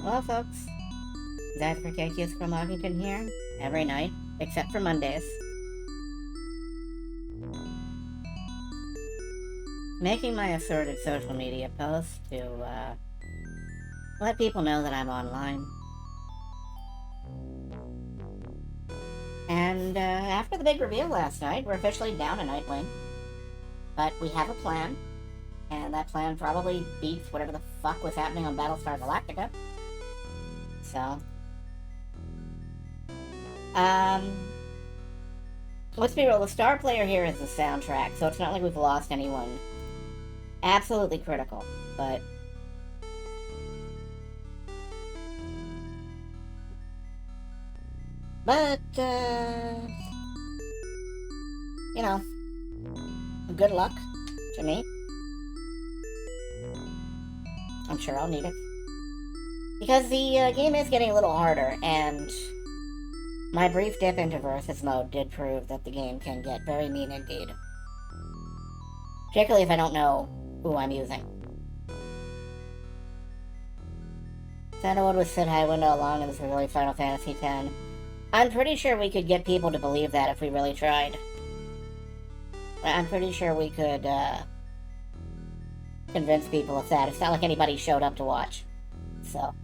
Well, folks, Zach for KQ's from Loggington here, every night, except for Mondays. Making my assorted social media posts to, let people know that I'm online. And, after the big reveal last night, we're officially down a Nightwing. But we have a plan, and that plan probably beats whatever the fuck was happening on Battlestar Galactica. So, let's be real, the star player here is the soundtrack, so it's not like we've lost anyone absolutely critical, but you know, good luck to me. I'm sure I'll need it. Because the game is getting a little harder, and my brief dip into Versus mode did prove that the game can get very mean indeed. Particularly if I don't know who I'm using. Sandalwood was Sid Highwind all along, and this was really Final Fantasy X. I'm pretty sure we could get people to believe that if we really tried. I'm pretty sure we could, convince people of that. It's not like anybody showed up to watch. So.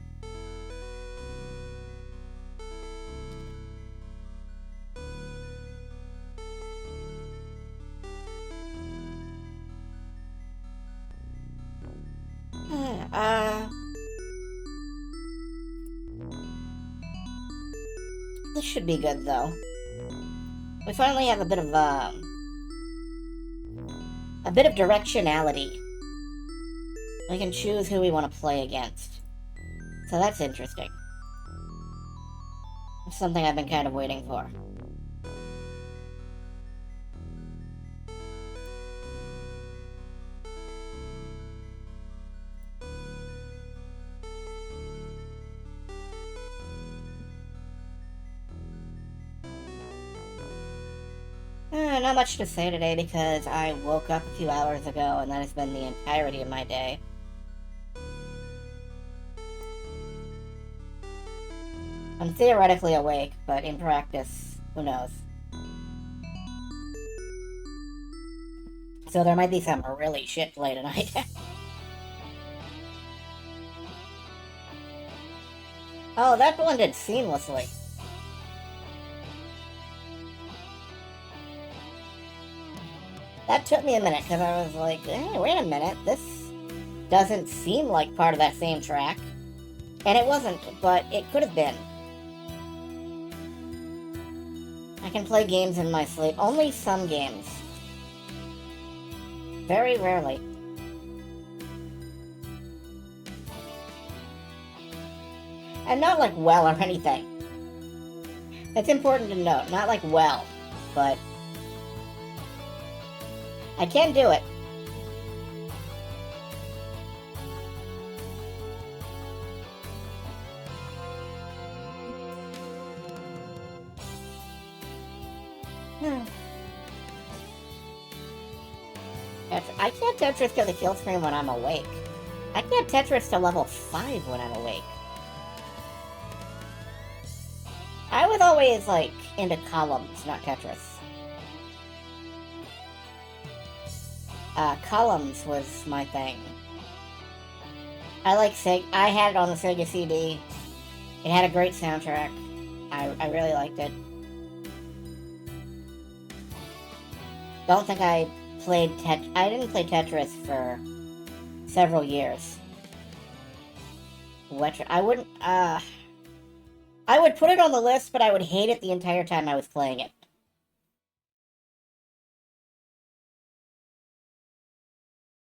This should be good, though. We finally have a bit of directionality. We can choose who we want to play against. So that's interesting. It's something I've been kind of waiting for. Not much to say today because I woke up a few hours ago and that has been the entirety of my day. I'm theoretically awake, but in practice, who knows? So there might be some really shit play tonight. Oh, that blended seamlessly. That took me a minute, because I was like, hey, wait a minute, this doesn't seem like part of that same track. And it wasn't, but it could have been. I can play games in my sleep. Only some games. Very rarely. And not like well or anything. It's important to note, not like well, but I can do it. I can't Tetris to the kill screen when I'm awake. I can't Tetris to level 5 when I'm awake. I was always, like, into columns, not Tetris. Columns was my thing. I had it on the Sega CD. It had a great soundtrack. I really liked it. Don't think I didn't play Tetris for several years. I would put it on the list, but I would hate it the entire time I was playing it.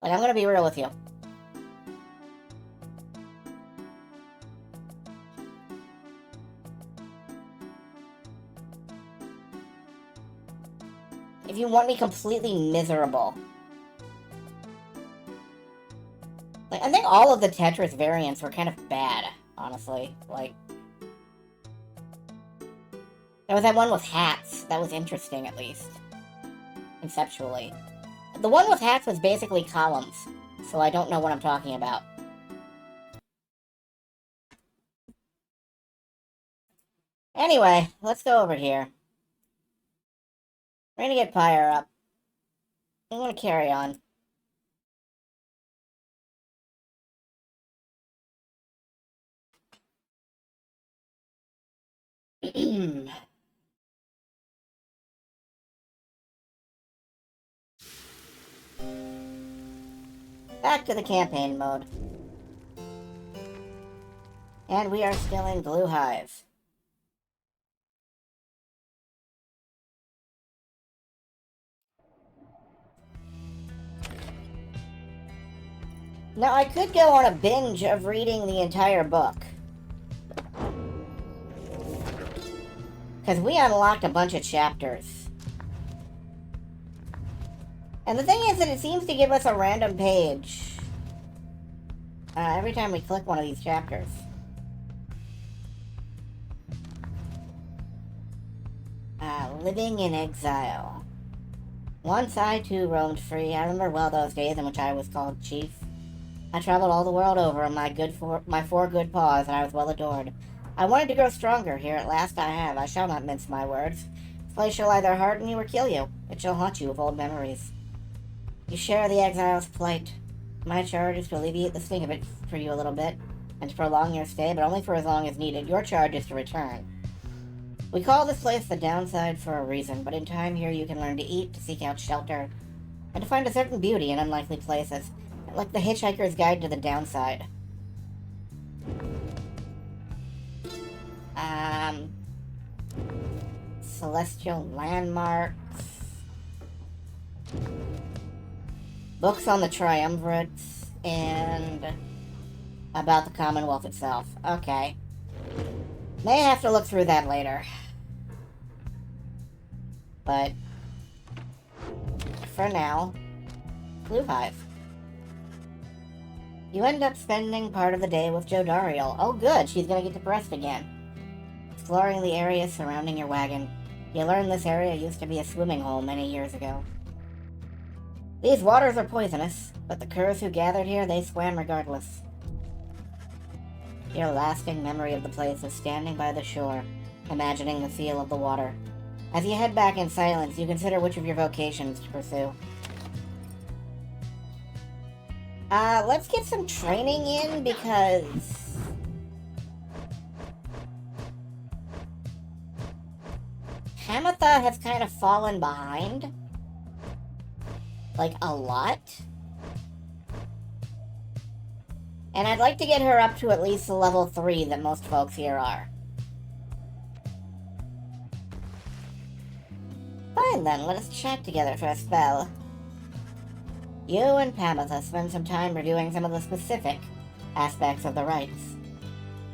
Like, I'm gonna be real with you. If you want me completely miserable. Like, I think all of the Tetris variants were kind of bad, honestly. Like, there was that one with hats. That was interesting, at least. Conceptually. The one with hats was basically columns, so I don't know what I'm talking about. Anyway, let's go over here. We're gonna get Pyre up. I'm gonna carry on. Back to the campaign mode. And we are still in Blue Hive. Now, I could go on a binge of reading the entire book. Because we unlocked a bunch of chapters. And the thing is that it seems to give us a random page every time we click one of these chapters. Living in exile. Once I too roamed free. I remember well those days in which I was called chief. I traveled all the world over on my four good paws, and I was well adored. I wanted to grow stronger. Here at last I have. I shall not mince my words. This place shall either harden you or kill you. It shall haunt you with old memories. You share the exile's plight. My charge is to alleviate the sting of it for you a little bit, and to prolong your stay, but only for as long as needed. Your charge is to return. We call this place the downside for a reason, but in time here you can learn to eat, to seek out shelter, and to find a certain beauty in unlikely places, like the Hitchhiker's Guide to the Downside. Celestial landmarks. Books on the Triumvirates, and about the Commonwealth itself. Okay. May have to look through that later. But for now, Blue Hive. You end up spending part of the day with Jodariel. Oh good, she's gonna get depressed again. Exploring the area surrounding your wagon. You learn this area used to be a swimming hole many years ago. These waters are poisonous, but the curs who gathered here, they swam regardless. Your lasting memory of the place is standing by the shore, imagining the feel of the water. As you head back in silence, you consider which of your vocations to pursue. Let's get some training in, because Hamatha has kind of fallen behind. Like, a lot. And I'd like to get her up to at least the level 3 that most folks here are. Fine then, let us chat together for a spell. You and Pamatha spend some time reviewing some of the specific aspects of the rites,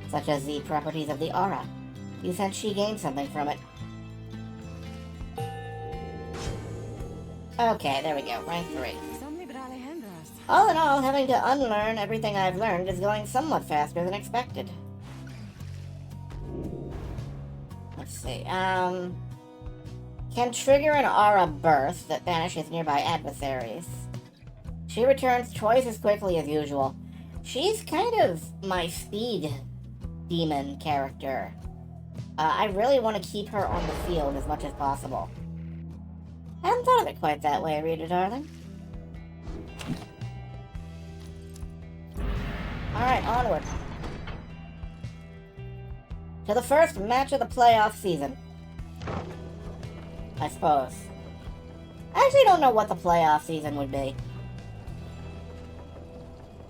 such as the properties of the aura. You sense she gained something from it. Okay, there we go, rank 3. All in all, having to unlearn everything I've learned is going somewhat faster than expected. Let's see, can trigger an aura burst that banishes nearby adversaries. She returns twice as quickly as usual. She's kind of my speed demon character. I really want to keep her on the field as much as possible. I hadn't thought of it quite that way, Rita, darling. Alright, onward. To the first match of the playoff season. I suppose. I actually don't know what the playoff season would be.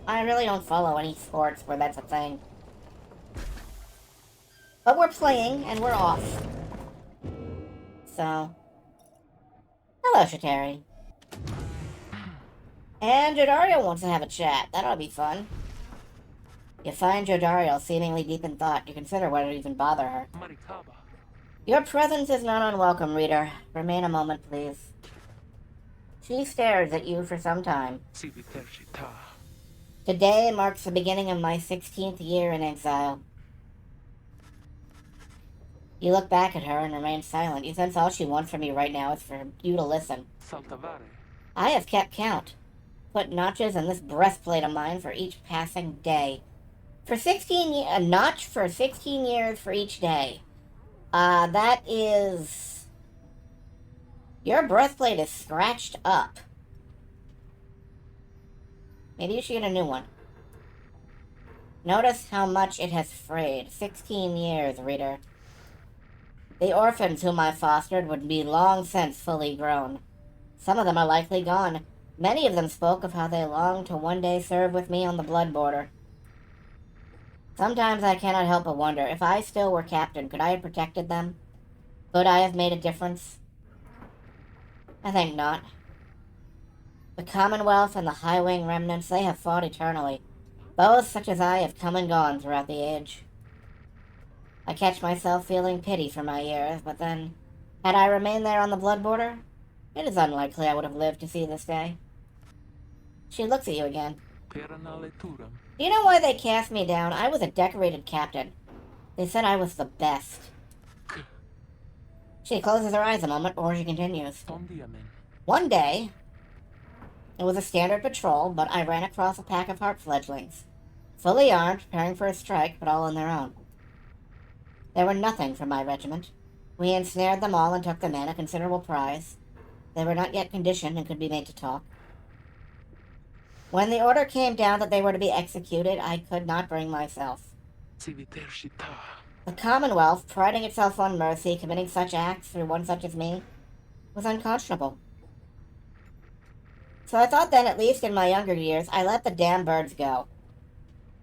I really don't follow any sports where that's a thing. But we're playing, and we're off. So... Hello, Shatari. And Jodariel wants to have a chat. That'll be fun. You find Jodariel seemingly deep in thought. You consider whether to even bother her. Your presence is not unwelcome, reader. Remain a moment, please. She stares at you for some time. Today marks the beginning of my 16th year in exile. You look back at her and remain silent. You sense all she wants from you right now is for you to listen. I have kept count. Put notches in this breastplate of mine for each passing day. For 16 years, a notch for 16 years for each day. That is... Your breastplate is scratched up. Maybe you should get a new one. Notice how much it has frayed. 16 years, reader. The orphans whom I fostered would be long since fully grown. Some of them are likely gone. Many of them spoke of how they longed to one day serve with me on the blood border. Sometimes I cannot help but wonder, if I still were captain, could I have protected them? Could I have made a difference? I think not. The Commonwealth and the High Wing remnants, they have fought eternally. Those such as I have come and gone throughout the age. I catch myself feeling pity for my years, but then, had I remained there on the blood border, it is unlikely I would have lived to see this day. She looks at you again. Do you know why they cast me down? I was a decorated captain. They said I was the best. She closes her eyes a moment before she continues. One day, it was a standard patrol, but I ran across a pack of heart fledglings. Fully armed, preparing for a strike, but all on their own. They were nothing for my regiment. We ensnared them all and took them in, a considerable prize. They were not yet conditioned and could be made to talk. When the order came down that they were to be executed, I could not bring myself. The Commonwealth, priding itself on mercy, committing such acts through one such as me, was unconscionable. So I thought then, at least in my younger years, I let the damn birds go.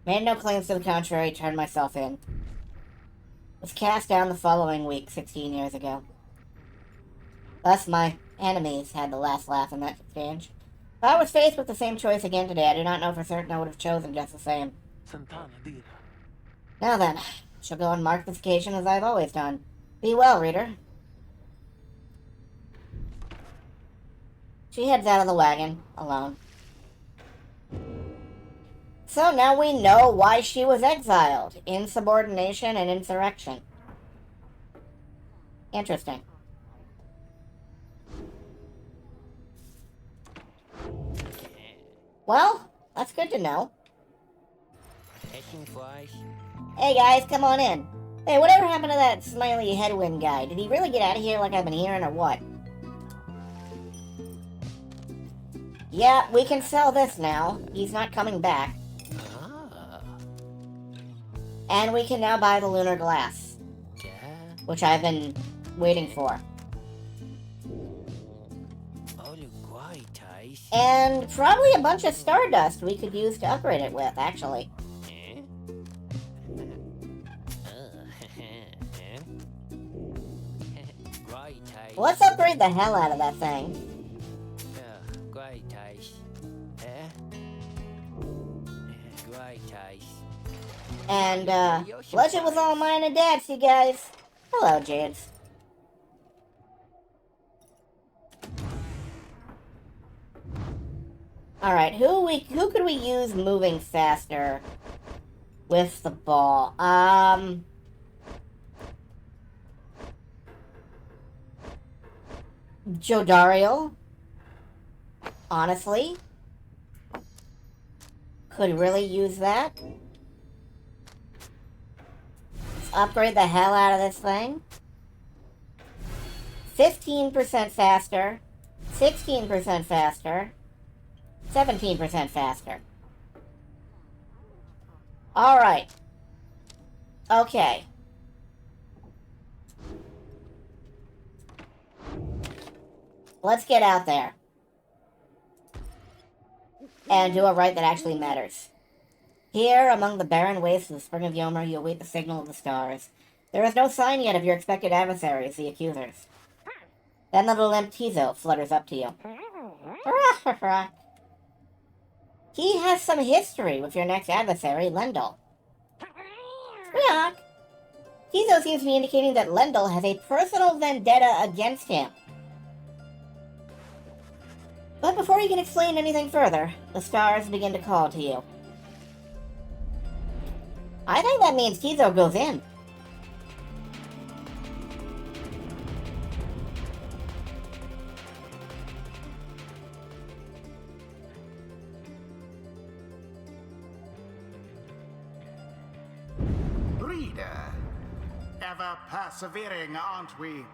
Made no claims to the contrary, turned myself in. Was cast down the following week, 16 years ago. Thus my enemies had the last laugh in that exchange. If I was faced with the same choice again today, I do not know for certain I would have chosen just the same. Now then, I shall go and mark this occasion as I have always done. Be well, reader. She heads out of the wagon, alone. So now we know why she was exiled. Insubordination and insurrection. Interesting. Well, that's good to know. Hey guys, come on in. Hey, whatever happened to that smiley headwind guy? Did he really get out of here like I've been hearing, or what? Yeah, we can sell this now. He's not coming back. And we can now buy the lunar glass. Which I've been waiting for. And probably a bunch of stardust we could use to upgrade it with, actually. Let's upgrade the hell out of that thing. And, pleasure was all mine and Dad's, you guys. Hello, Jades. Alright, who could we use moving faster with the ball? Jodariel, honestly, could really use that. Let's upgrade the hell out of this thing. 15% faster, 16% faster, 17% faster. Alright. Okay. Let's get out there. And do a rite that actually matters. Here, among the barren wastes of the Spring of Yomer, you await the signal of the stars. There is no sign yet of your expected adversaries, the accusers. Then the little imp Tizo flutters up to you. He has some history with your next adversary, Lendl. Squawk! Tizo seems to be indicating that Lendl has a personal vendetta against him. But before you can explain anything further, the stars begin to call to you. I think that means Tizo goes in. Ever persevering, aren't we?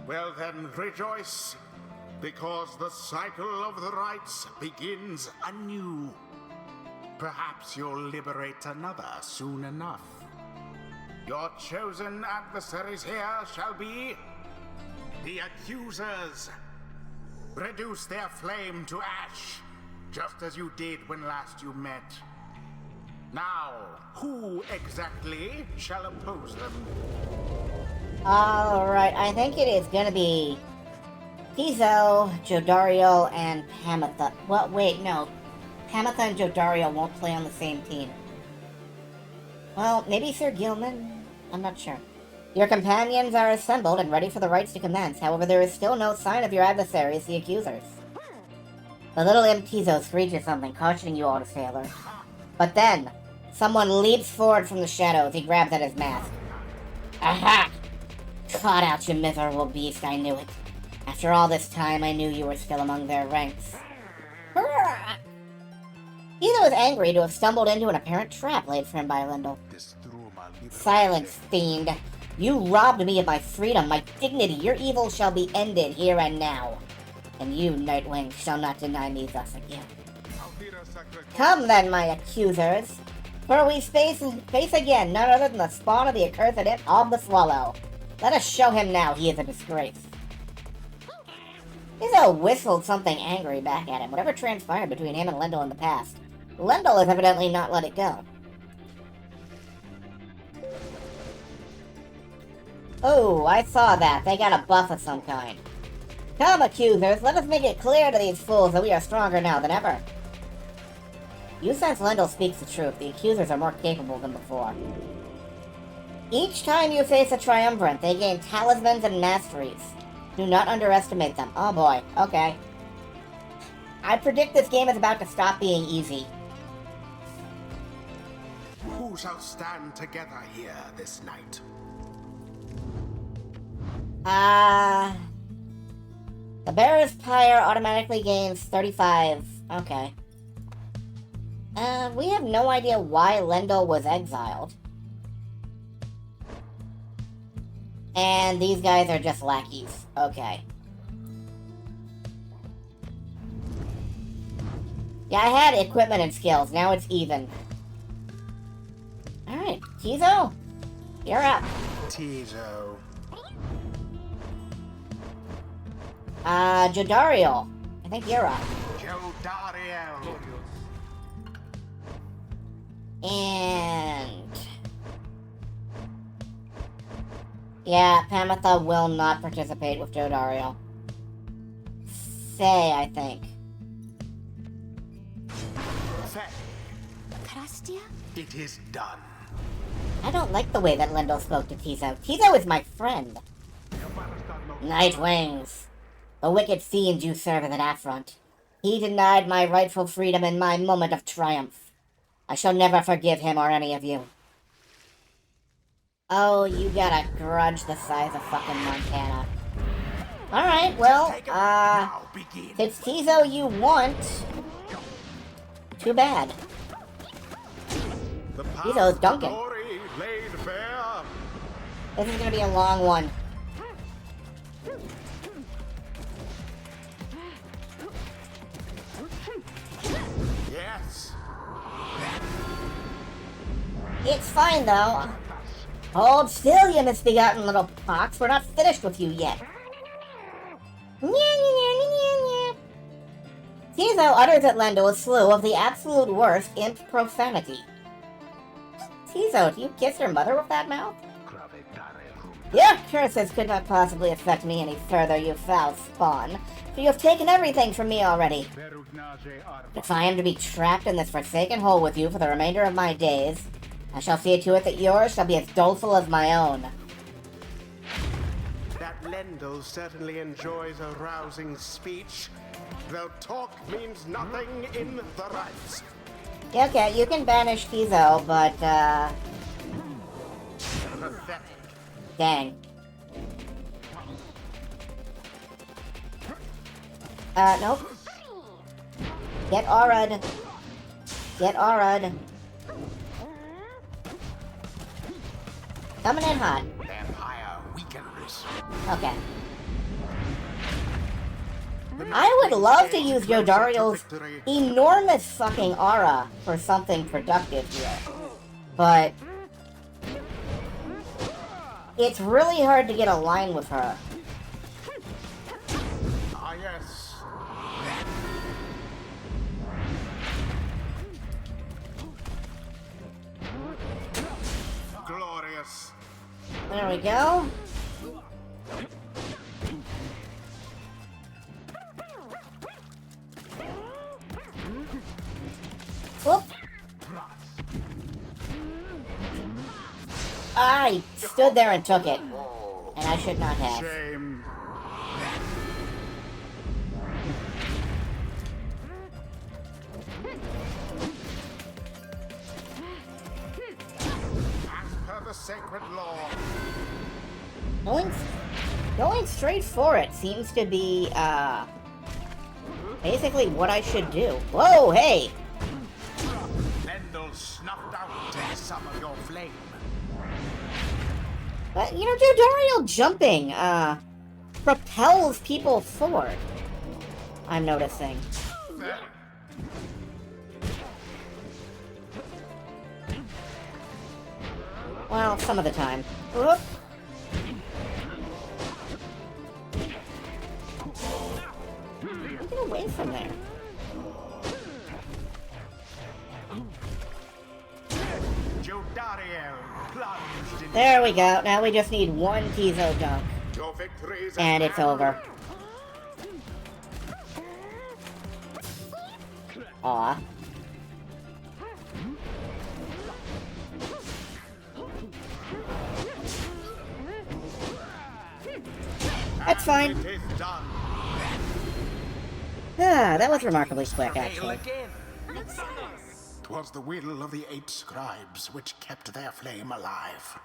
Well then, rejoice, because the cycle of the rites begins anew. Perhaps you'll liberate another soon enough. Your chosen adversaries here shall be the accusers. Reduce their flame to ash, just as you did when last you met. Now, who exactly shall oppose them? Alright, I think it is gonna be Tizo, Jodario, and Pamitha. Well, wait, no. Pamitha and Jodario won't play on the same team. Well, maybe Sir Gilman? I'm not sure. Your companions are assembled and ready for the rites to commence. However, there is still no sign of your adversaries, the accusers. The little imp Tizo screeches something, cautioning you all to stay alert. But then, someone leaps forward from the shadows. He grabs at his mask. Aha! Caught out, you miserable beast, I knew it. After all this time, I knew you were still among their ranks. Hurrah! Tizo was angry to have stumbled into an apparent trap laid for him by Lendl. Silence, fiend. You robbed me of my freedom, my dignity. Your evil shall be ended here and now. And you, Nightwing, shall not deny me thus again. Come then, my accusers. For we face again none other than the spawn of the accursed imp of the Swallow. Let us show him now he is a disgrace. Tizo whistled something angry back at him. Whatever transpired between him and Lendl in the past, Lendl has evidently not let it go. Oh, I saw that. They got a buff of some kind. Come, accusers, let us make it clear to these fools that we are stronger now than ever. You sense Lendl speaks the truth. The accusers are more capable than before. Each time you face a triumvirate, they gain talismans and masteries. Do not underestimate them. Oh boy, okay. I predict this game is about to stop being easy. Who shall stand together here this night? The Bearer's Pyre automatically gains 35. Okay. We have no idea why Lendl was exiled. And these guys are just lackeys. Okay. Yeah, I had equipment and skills. Now it's even. Alright, Tizo, you're up. Tizo. Jodario, I think you're up. Jodario. And... yeah, Pamitha will not participate with Jodario. Faye, I think. Faye. It is done. I don't like the way that Lendl spoke to Tizo. Tizo is my friend. Nightwings. The wicked fiend you serve is an affront. He denied my rightful freedom in my moment of triumph. I shall never forgive him or any of you. Oh, you got a grudge the size of fucking Montana. Alright, well, if it's Tizo you want, too bad. Tizo's dunking. This is gonna be a long one. Yes. It's fine, though. Hold still, you misbegotten little pox. We're not finished with you yet. Tizo utters at Lendl a slew of the absolute worst imp profanity. Tizo, do you kiss your mother with that mouth? Your curses could not possibly affect me any further, you foul spawn, for you have taken everything from me already. If I am to be trapped in this forsaken hole with you for the remainder of my days, I shall see to it that yours shall be as doleful as my own. That Lendl certainly enjoys a rousing speech, though talk means nothing in the rites. Okay, you can banish Tizo, but, Pathetic. dang. Nope. Get Aura'd. Get Aura'd. Coming in hot. Their pyre weakens. Okay. I would love to use Yodario's enormous fucking aura for something productive here. But it's really hard to get a line with her. Ah, yes. Glorious. There we go. Whoop. I stood there and took it. And I should not have. Shame. As per the sacred law. Going straight for it seems to be, basically what I should do. Whoa, hey! Lendl snuffed out some of your flame. But, you know, Jodariel jumping, propels people forward. I'm noticing. Well, some of the time. Whoop. Get away from there. Jodariel plunged in. There we go. Now we just need one Tizo dunk. Your victories And it's over. Aw. That's fine. It is done. Ah, that was remarkably quick, actually. Again. 'Twas the will of the 8 scribes which kept their flame alive.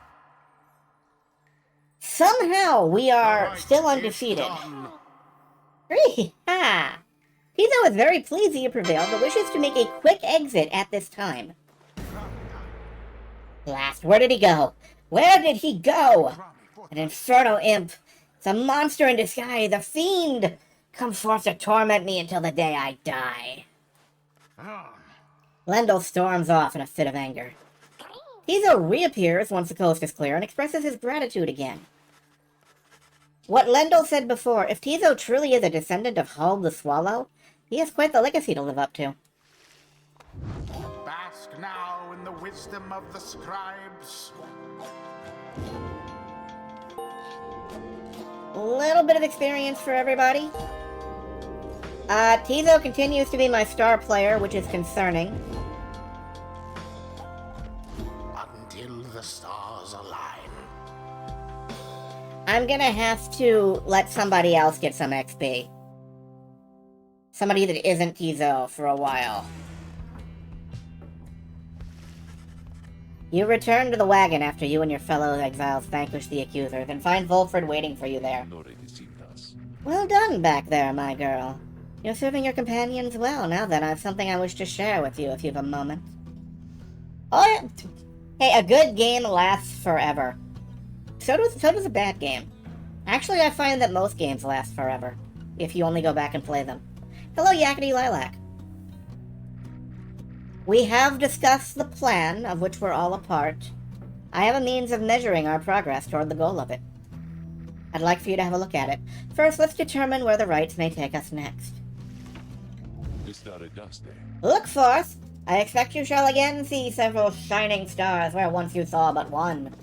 Somehow we are Right still is undefeated. done. Ha! Tizo is very pleased he prevailed, but wishes to make a quick exit at this time. Blast, where did he go? Where did he go? An inferno imp. It's a monster in disguise, a fiend. Come forth to torment me until the day I die. Lendl storms off in a fit of anger. Tizo reappears once the coast is clear and expresses his gratitude again. What Lendl said before, if Tizo truly is a descendant of Hull the Swallow, he has quite the legacy to live up to. Bask now in the wisdom of the scribes. A little bit of experience for everybody. Tizo continues to be my star player, which is concerning. Until the stars align. I'm gonna have to let somebody else get some XP. Somebody that isn't Tizo for a while. You return to the wagon after you and your fellow exiles vanquish the accusers, and find Volfred waiting for you there. Well done back there, my girl. You're serving your companions well. Now then, I have something I wish to share with you if you have a moment. Oh, yeah. Hey, a good game lasts forever. So does a bad game. Actually, I find that most games last forever, if you only go back and play them. Hello, Yakety Lilac. We have discussed the plan, of which we're all a part. I have a means of measuring our progress toward the goal of it. I'd like for you to have a look at it. First, let's determine where the rites may take us next. Look forth! I expect you shall again see several shining stars where once you saw but one.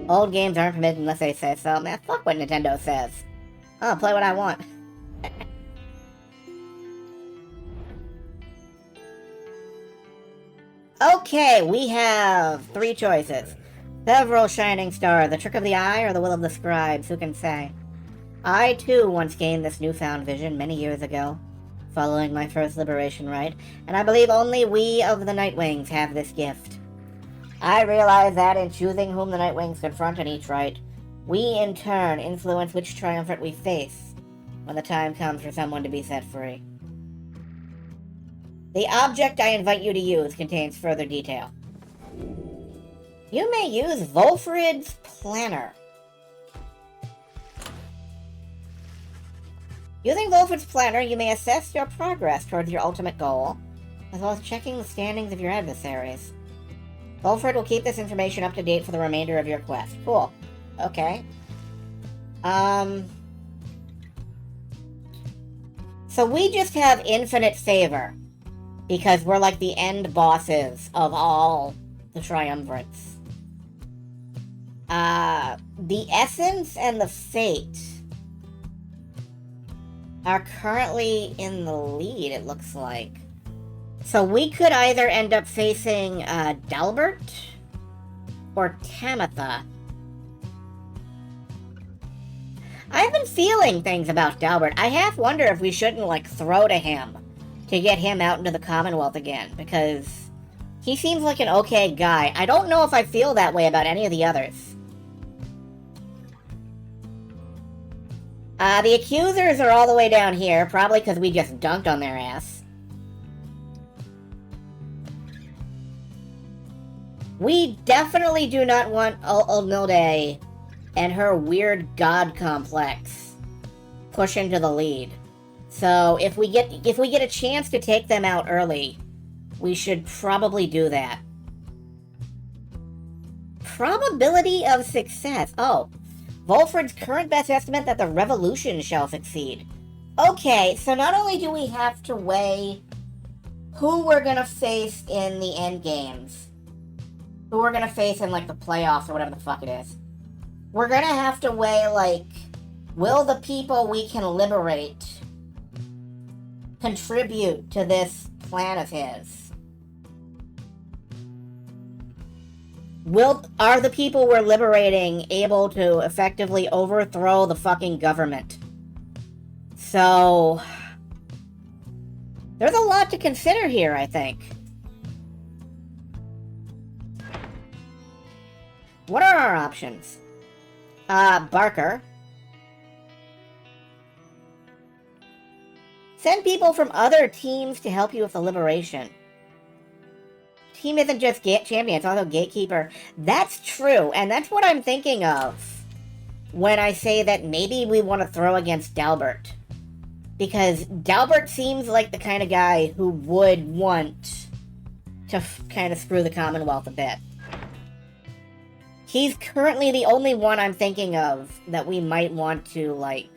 Old games aren't permitted unless they say so. Man, fuck what Nintendo says. I'll play what I want. Okay, we have 3 choices. Several shining stars, the trick of the eye, or the will of the scribes, who can say? I, too, once gained this newfound vision many years ago, following my first liberation rite, and I believe only we of the Nightwings have this gift. I realize that in choosing whom the Nightwings confront in each rite, we, in turn, influence which triumvirate we face when the time comes for someone to be set free. The object I invite you to use contains further detail. You may use Volfrid's Planner. Using Volfrid's Planner, you may assess your progress towards your ultimate goal, as well as checking the standings of your adversaries. Volfrid will keep this information up to date for the remainder of your quest. Cool. Okay. So we just have infinite favor, because we're like the end bosses of all the triumvirates. The Essence and the Fate are currently in the lead, it looks like. So we could either end up facing Dalbert or Tamitha. I've been feeling things about Dalbert. I half wonder if we shouldn't, like, throw to him to get him out into the Commonwealth again, because he seems like an okay guy. I don't know if I feel that way about any of the others. The accusers are all the way down here, probably because we just dunked on their ass. We definitely do not want Ulnilde and her weird god complex push into the lead. So if we get a chance to take them out early, we should probably do that. Probability of success. Oh, Volfrid's current best estimate that the revolution shall succeed. Okay, so not only do we have to weigh who we're gonna face in the end games, who we're gonna face in, like, the playoffs or whatever the fuck it is, we're gonna have to weigh, like, will the people we can liberate contribute to this plan of his? Are the people we're liberating able to effectively overthrow the fucking government? So, there's a lot to consider here, I think. What are our options? Barker. Send people from other teams to help you with the liberation. Team isn't just champion, it's also gatekeeper. That's true, and that's what I'm thinking of when I say that maybe we want to throw against Dalbert. Because Dalbert seems like the kind of guy who would want to kind of screw the Commonwealth a bit. He's currently the only one I'm thinking of that we might want to, like,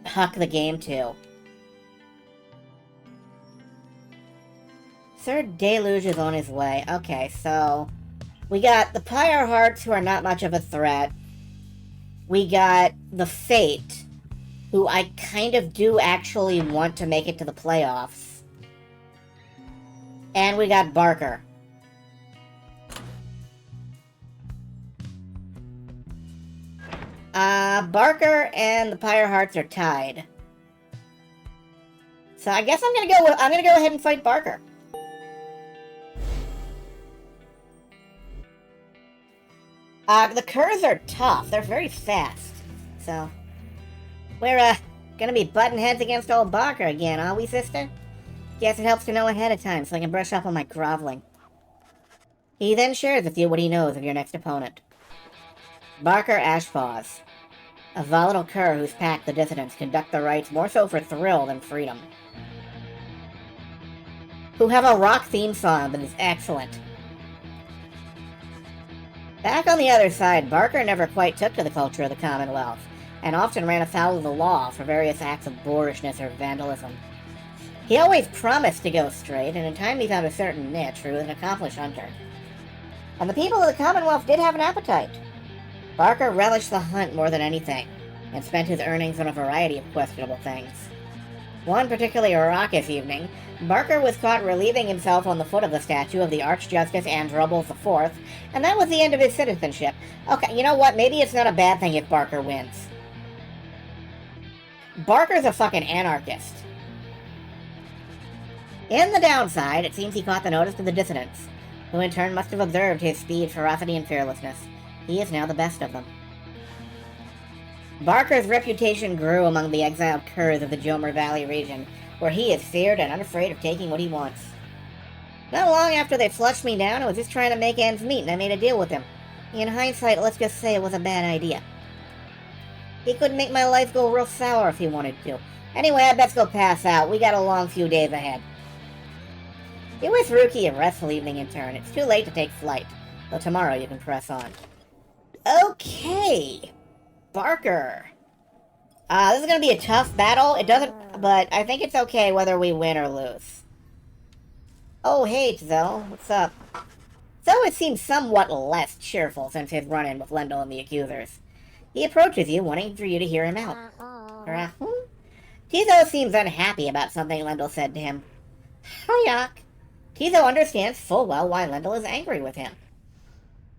huck the game to. Third Deluge is on his way. Okay, so we got the Pyre Hearts, who are not much of a threat. We got the Fate, who I kind of do actually want to make it to the playoffs. And we got Barker. Barker and the Pyre Hearts are tied. So I guess I'm gonna go ahead and fight Barker. The Curs are tough. They're very fast. So, we're, gonna be butting heads against old Barker again, are we, sister? Guess it helps to know ahead of time so I can brush up on my groveling. He then shares with you what he knows of your next opponent. Barker Ashpaws. A volatile cur whose pack, the Dissidents, conduct the rites more so for thrill than freedom. Who have a rock theme song that is excellent. Back on the other side, Barker never quite took to the culture of the Commonwealth, and often ran afoul of the law for various acts of boorishness or vandalism. He always promised to go straight, and in time he found a certain niche where he was an accomplished hunter. And the people of the Commonwealth did have an appetite. Barker relished the hunt more than anything, and spent his earnings on a variety of questionable things. One particularly raucous evening, Barker was caught relieving himself on the foot of the statue of the Archjustice Androbles IV, and that was the end of his citizenship. Okay, you know what? Maybe it's not a bad thing if Barker wins. Barker's a fucking anarchist. In the downside, it seems he caught the notice of the Dissidents, who in turn must have observed his speed, ferocity, and fearlessness. He is now the best of them. Barker's reputation grew among the exiled curs of the Jomer Valley region, where he is feared and unafraid of taking what he wants. Not long after they flushed me down, I was just trying to make ends meet, and I made a deal with him. In hindsight, let's just say it was a bad idea. He could make my life go real sour if he wanted to. Anyway, I best go pass out. We got a long few days ahead. You wish Ruki a restful evening in turn. It's too late to take flight, though tomorrow you can press on. Okay, Barker. This is gonna be a tough battle. It doesn't, but I think it's okay whether we win or lose. Oh, hey, Zoe. What's up? Zoe seems somewhat less cheerful since his run-in with Lendl and the accusers. He approaches you, wanting for you to hear him out. Tizo seems unhappy about something Lendl said to him. Hayak. Tizo understands full well why Lendl is angry with him.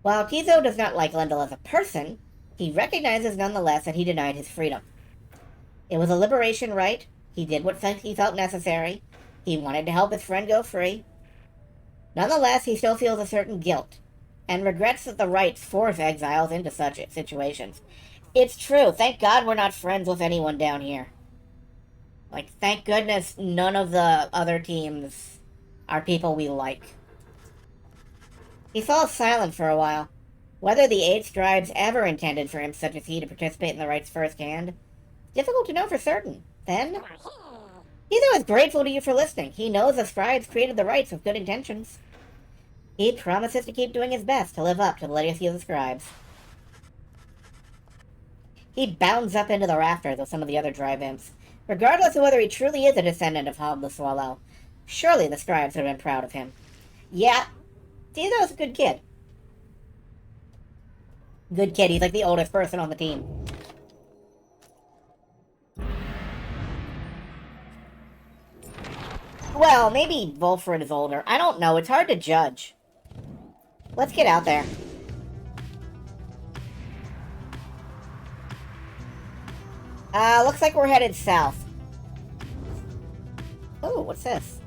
While Tizo does not like Lendl as a person, he recognizes nonetheless that he denied his freedom. It was a liberation rite. He did what he felt necessary. He wanted to help his friend go free. Nonetheless, he still feels a certain guilt, and regrets that the rites force exiles into such situations. It's true. Thank God we're not friends with anyone down here. Like, thank goodness none of the other teams are people we like. He falls silent for a while. Whether the 8 scribes ever intended for him such as he to participate in the rites firsthand, difficult to know for certain. Then, Tizo is grateful to you for listening. He knows the scribes created the rites with good intentions. He promises to keep doing his best to live up to the legacy of the scribes. He bounds up into the rafters with some of the other drive imps. Regardless of whether he truly is a descendant of Hob the Swallow, surely the scribes would have been proud of him. Yeah, Tizo's a good kid. Good kid, he's like the oldest person on the team. Well, maybe Volfred is older. I don't know, it's hard to judge. Let's get out there. Looks like we're headed south. Oh, what's this?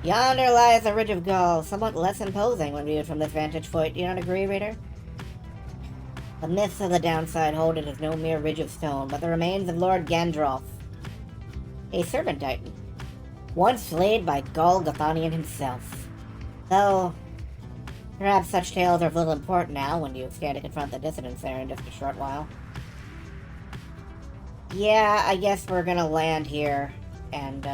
Yonder lies the Ridge of Gaul, somewhat less imposing when viewed from this vantage point. Do you not agree, reader? The myths of the downside hold it as no mere ridge of stone, but the remains of Lord Gandalf, a servant titan, once slayed by Gaul Gathanian himself. Though, perhaps such tales are of little import now when you stand to confront the dissidents there in just a short while. Yeah, I guess we're gonna land here, and,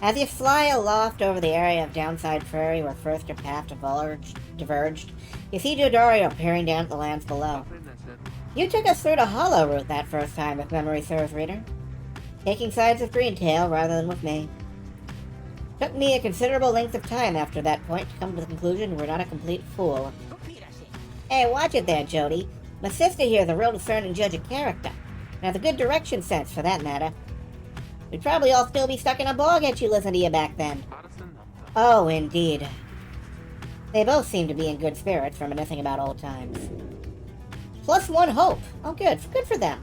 as you fly aloft over the area of Downside Prairie where first your path diverged, you see Jodario peering down at the lands below. You took us through the Hollow route that first time, if memory serves, reader. Taking sides with Greentail rather than with me. Took me a considerable length of time after that point to come to the conclusion we're not a complete fool. Hey, watch it there, Jody. My sister here is a real discerning judge of character, and has a good direction sense for that matter. We'd probably all still be stuck in a bog had she listened to you back then. Oh, indeed. They both seem to be in good spirits, reminiscing about old times. +1 hope. Oh, good. Good for them.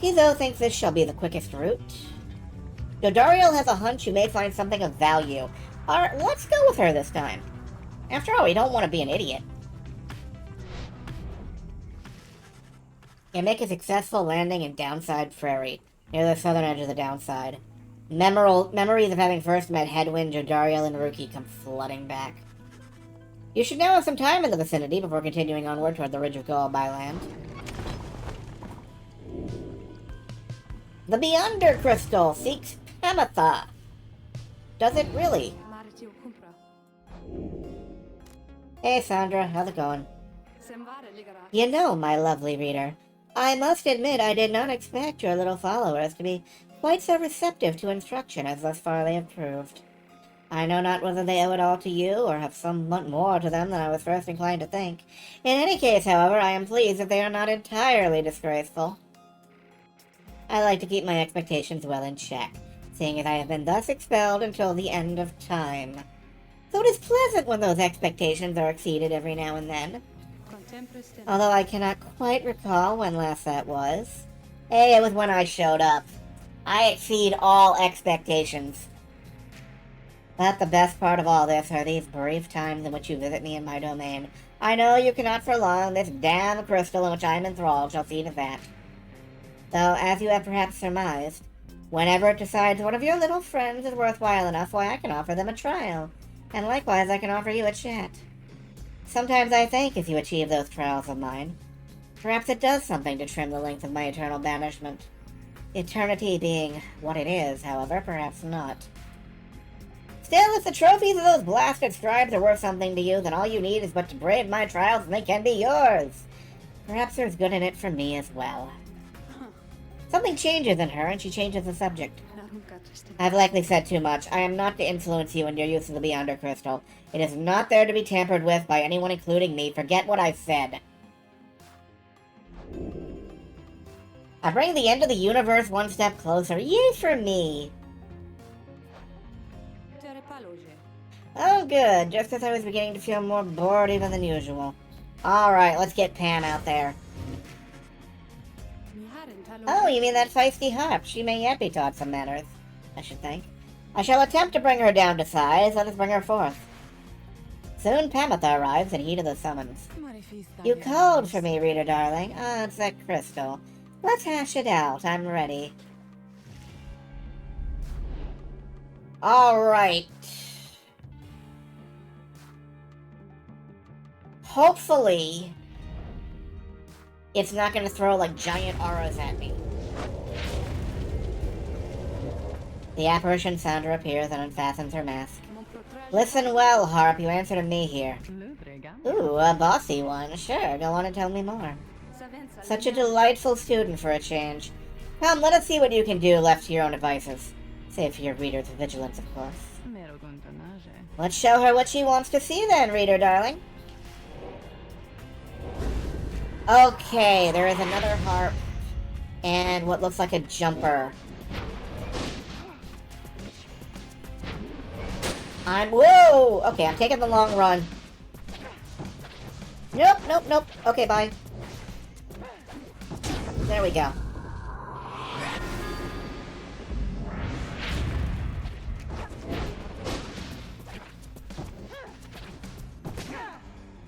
Tizo thinks this shall be the quickest route. Dodariel has a hunch you may find something of value. Alright, let's go with her this time. After all, we don't want to be an idiot. You make a successful landing in Downside Prairie, near the southern edge of the Downside. Memories of having first met Headwind, Jodariel, and Ruki come flooding back. You should now have some time in the vicinity before continuing onward toward the Ridge of Gaul by land. The Beyonder Crystal seeks Pamatha. Does it really? Hey Sandra, how's it going? You know, my lovely reader, I must admit I did not expect your little followers to be quite so receptive to instruction as thus far they have proved. I know not whether they owe it all to you, or have somewhat more to them than I was first inclined to think. In any case, however, I am pleased that they are not entirely disgraceful. I like to keep my expectations well in check, seeing as I have been thus expelled until the end of time. So it is pleasant when those expectations are exceeded every now and then. Although I cannot quite recall when last that was. Hey, it was when I showed up. I exceed all expectations. But the best part of all this are these brief times in which you visit me in my domain. I know you cannot for long. This damn crystal in which I am enthralled shall see to that. Though, as you have perhaps surmised, Whenever it decides one of your little friends is worthwhile enough, why, I can offer them a trial. And likewise, I can offer you a chat. Sometimes I think if you achieve those trials of mine, perhaps it does something to trim the length of my eternal banishment. Eternity being what it is, however, perhaps not. Still, if the trophies of those blasted scribes are worth something to you, then all you need is but to brave my trials and they can be yours. Perhaps there's good in it for me as well. Something changes in her, and she changes the subject. I've likely said too much. I am not to influence you in your use of the Beyonder Crystal. It is not there to be tampered with by anyone, including me. Forget what I said. I bring the end of the universe one step closer. Yay for me! Oh good, just as I was beginning to feel more bored even than usual. Alright, let's get Pam out there. Oh, you mean that feisty harp? She may yet be taught some manners, I should think. I shall attempt to bring her down to size. Let us bring her forth. Soon Pamatha arrives in heat of the summons. You called for me, reader darling. Ah, it's that crystal. Let's hash it out. I'm ready. Alright. Hopefully, it's not going to throw, like, giant auras at me. The apparition sounder appears and unfastens her mask. Listen well, Harp. You answer to me here. Ooh, a bossy one. Sure, go on and tell me more. Such a delightful student for a change. Come, let us see what you can do left to your own devices. Save for your reader's vigilance, of course. Let's show her what she wants to see then, reader darling. Okay, there is another harp. And what looks like a jumper. Whoa! Okay, I'm taking the long run. Nope, nope, nope. Okay, bye. There we go.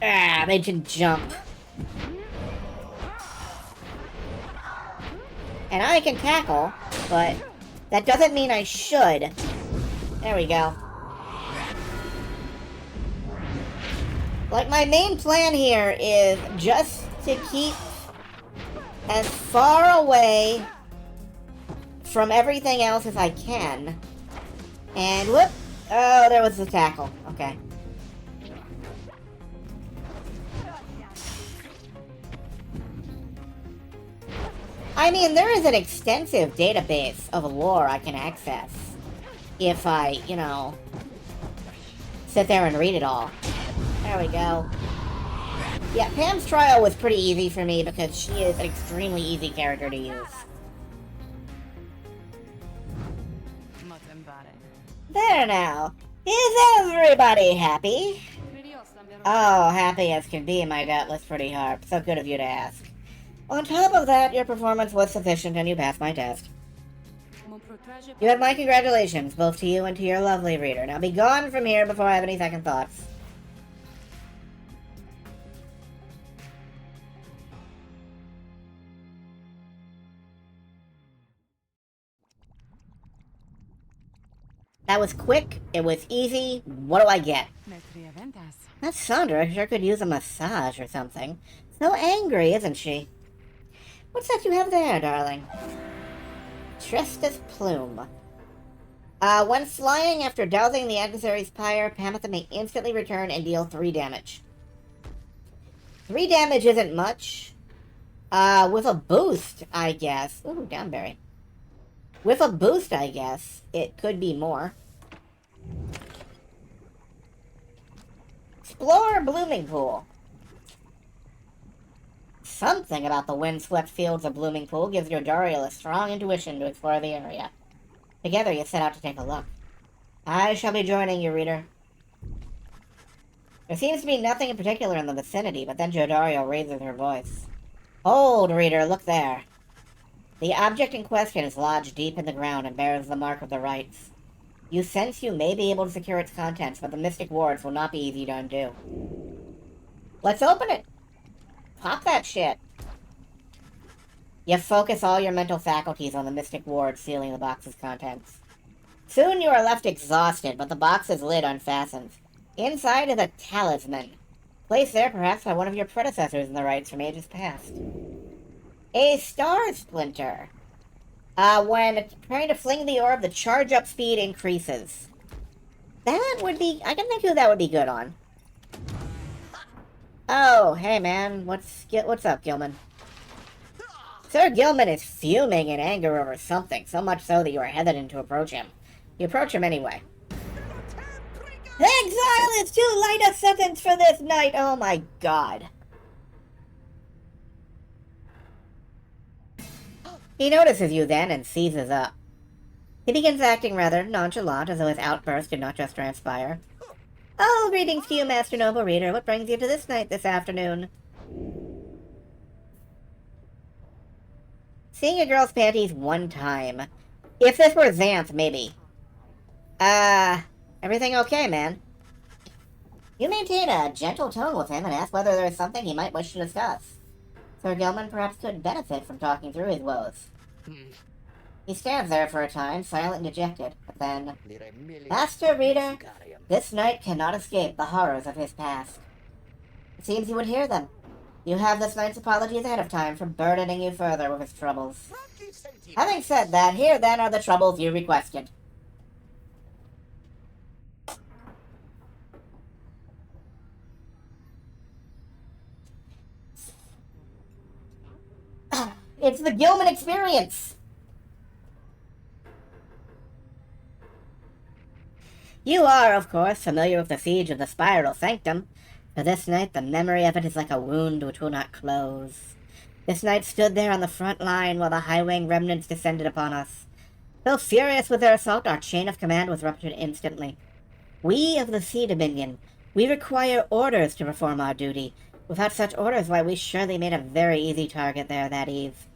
Ah, they can jump. And I can tackle, but that doesn't mean I should. There we go. Like, my main plan here is just to keep as far away from everything else as I can. And whoop! Oh, there was the tackle. Okay. I mean, there is an extensive database of lore I can access if I, you know, sit there and read it all. There we go. Yeah, Pam's trial was pretty easy for me because she is an extremely easy character to use. There now. Is everybody happy? Oh, happy as can be, my doubtless pretty harp. So good of you to ask. On top of that, your performance was sufficient and you passed my test. You have my congratulations, both to you and to your lovely reader. Now be gone from here before I have any second thoughts. That was quick, it was easy. What do I get? That Sandra sure could use a massage or something. So angry, isn't she? What's that you have there, darling? Trestus Plume. When flying after dousing the adversary's pyre, Pamatha may instantly return and deal 3 damage. 3 damage isn't much. With a boost, I guess. Ooh, downberry. With a boost, I guess, it could be more. Explore Blooming Pool. Something about the wind-swept fields of Blooming Pool gives your Dariel a strong intuition to explore the area. Together you set out to take a look. I shall be joining you, reader. There seems to be nothing in particular in the vicinity, but then Jodariel raises her voice. Hold, reader, look there. The object in question is lodged deep in the ground and bears the mark of the rites. You sense you may be able to secure its contents, but the mystic wards will not be easy to undo. Let's open it! Pop that shit! You focus all your mental faculties on the mystic ward sealing the box's contents. Soon you are left exhausted, but the box's lid unfastens. Inside is a talisman, placed there perhaps by one of your predecessors in the rites from ages past. A star splinter. When trying to fling the orb, the charge-up speed increases. That would be... I can think who that would be good on. Oh, hey man, what's up, Gilman? Sir Gilman is fuming in anger over something, so much so that you are hesitant to approach him. You approach him anyway. Exile is too light a sentence for this night! Oh my god. He notices you then and seizes up. He begins acting rather nonchalant, as though his outburst did not just transpire. Oh, greetings to you, Master Noble Reader. What brings you to this night this afternoon? Seeing a girl's panties one time. If this were Xanth, maybe. Everything okay, man? You maintain a gentle tone with him and ask whether there is something he might wish to discuss. Sir Gilman perhaps could benefit from talking through his woes. He stands there for a time, silent and dejected, but then... Master Reader, this knight cannot escape the horrors of his past. It seems you would hear them. You have this knight's apologies ahead of time for burdening you further with his troubles. Having said that, here then are the troubles you requested. It's the Gilman experience! You are, of course, familiar with the siege of the Spiral Sanctum. For this night, the memory of it is like a wound which will not close. This night stood there on the front line while the high-wing remnants descended upon us. Though furious with their assault, our chain of command was ruptured instantly. We of the Sea Dominion, we require orders to perform our duty. Without such orders, why, we surely made a very easy target there that eve.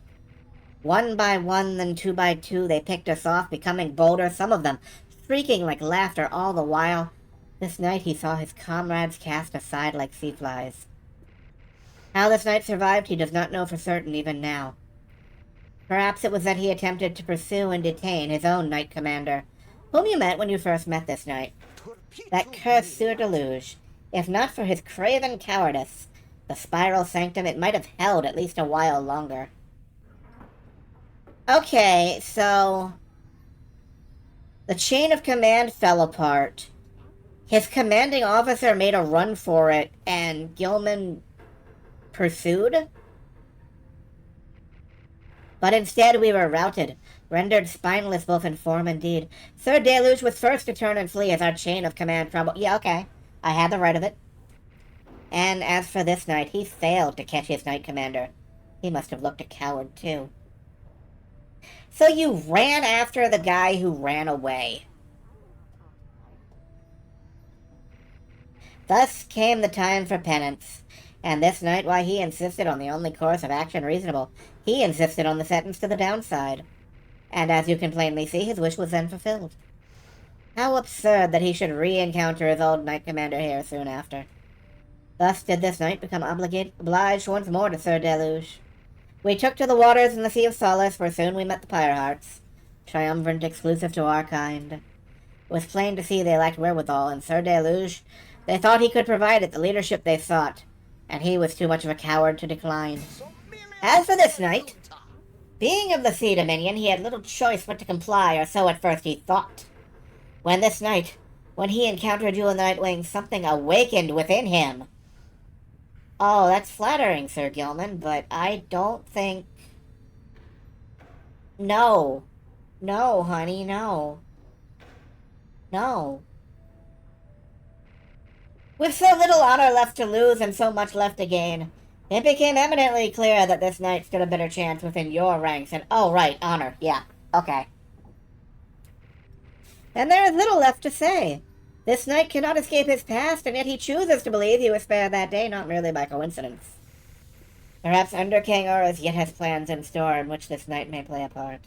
One by one, then two by two, they picked us off, becoming bolder, some of them shrieking like laughter all the while. This night he saw his comrades cast aside like sea flies. How this knight survived he does not know for certain even now. Perhaps it was that he attempted to pursue and detain his own knight commander, whom you met when you first met this knight. That cursed Sieur Deluge. If not for his craven cowardice, the Spiral Sanctum, it might have held at least a while longer. Okay, so... the chain of command fell apart. His commanding officer made a run for it, and Gilman pursued? But instead we were routed, rendered spineless both in form and deed. Sir Deluge was first to turn and flee as our chain of command crumbled. Yeah, okay. I had the right of it. And as for this knight, he failed to catch his knight commander. He must have looked a coward, too. So you ran after the guy who ran away. Thus came the time for penance. And this night, why, he insisted on the only course of action reasonable. He insisted on the sentence to the downside. And as you can plainly see, his wish was then fulfilled. How absurd that he should re-encounter his old knight commander here soon after. Thus did this knight become obliged once more to Sir Deluge. We took to the waters in the Sea of Solace, where soon we met the Pyre Hearts, triumvirate exclusive to our kind. It was plain to see they lacked wherewithal, and Sir Deluge, they thought he could provide it the leadership they sought, and he was too much of a coward to decline. As for this knight, being of the Sea Dominion, he had little choice but to comply, or so at first he thought. When this night, when he encountered you in the Nightwing, something awakened within him. Oh, that's flattering, Sir Gilman, but I don't think... No. No, honey, no. No. With so little honor left to lose and so much left to gain, it became eminently clear that this knight stood a better chance within your ranks and... Oh, right, honor. Yeah, okay. And there is little left to say. This knight cannot escape his past, and yet he chooses to believe he was spared that day, not merely by coincidence. Perhaps Under King Uruz yet has plans in store in which this knight may play a part.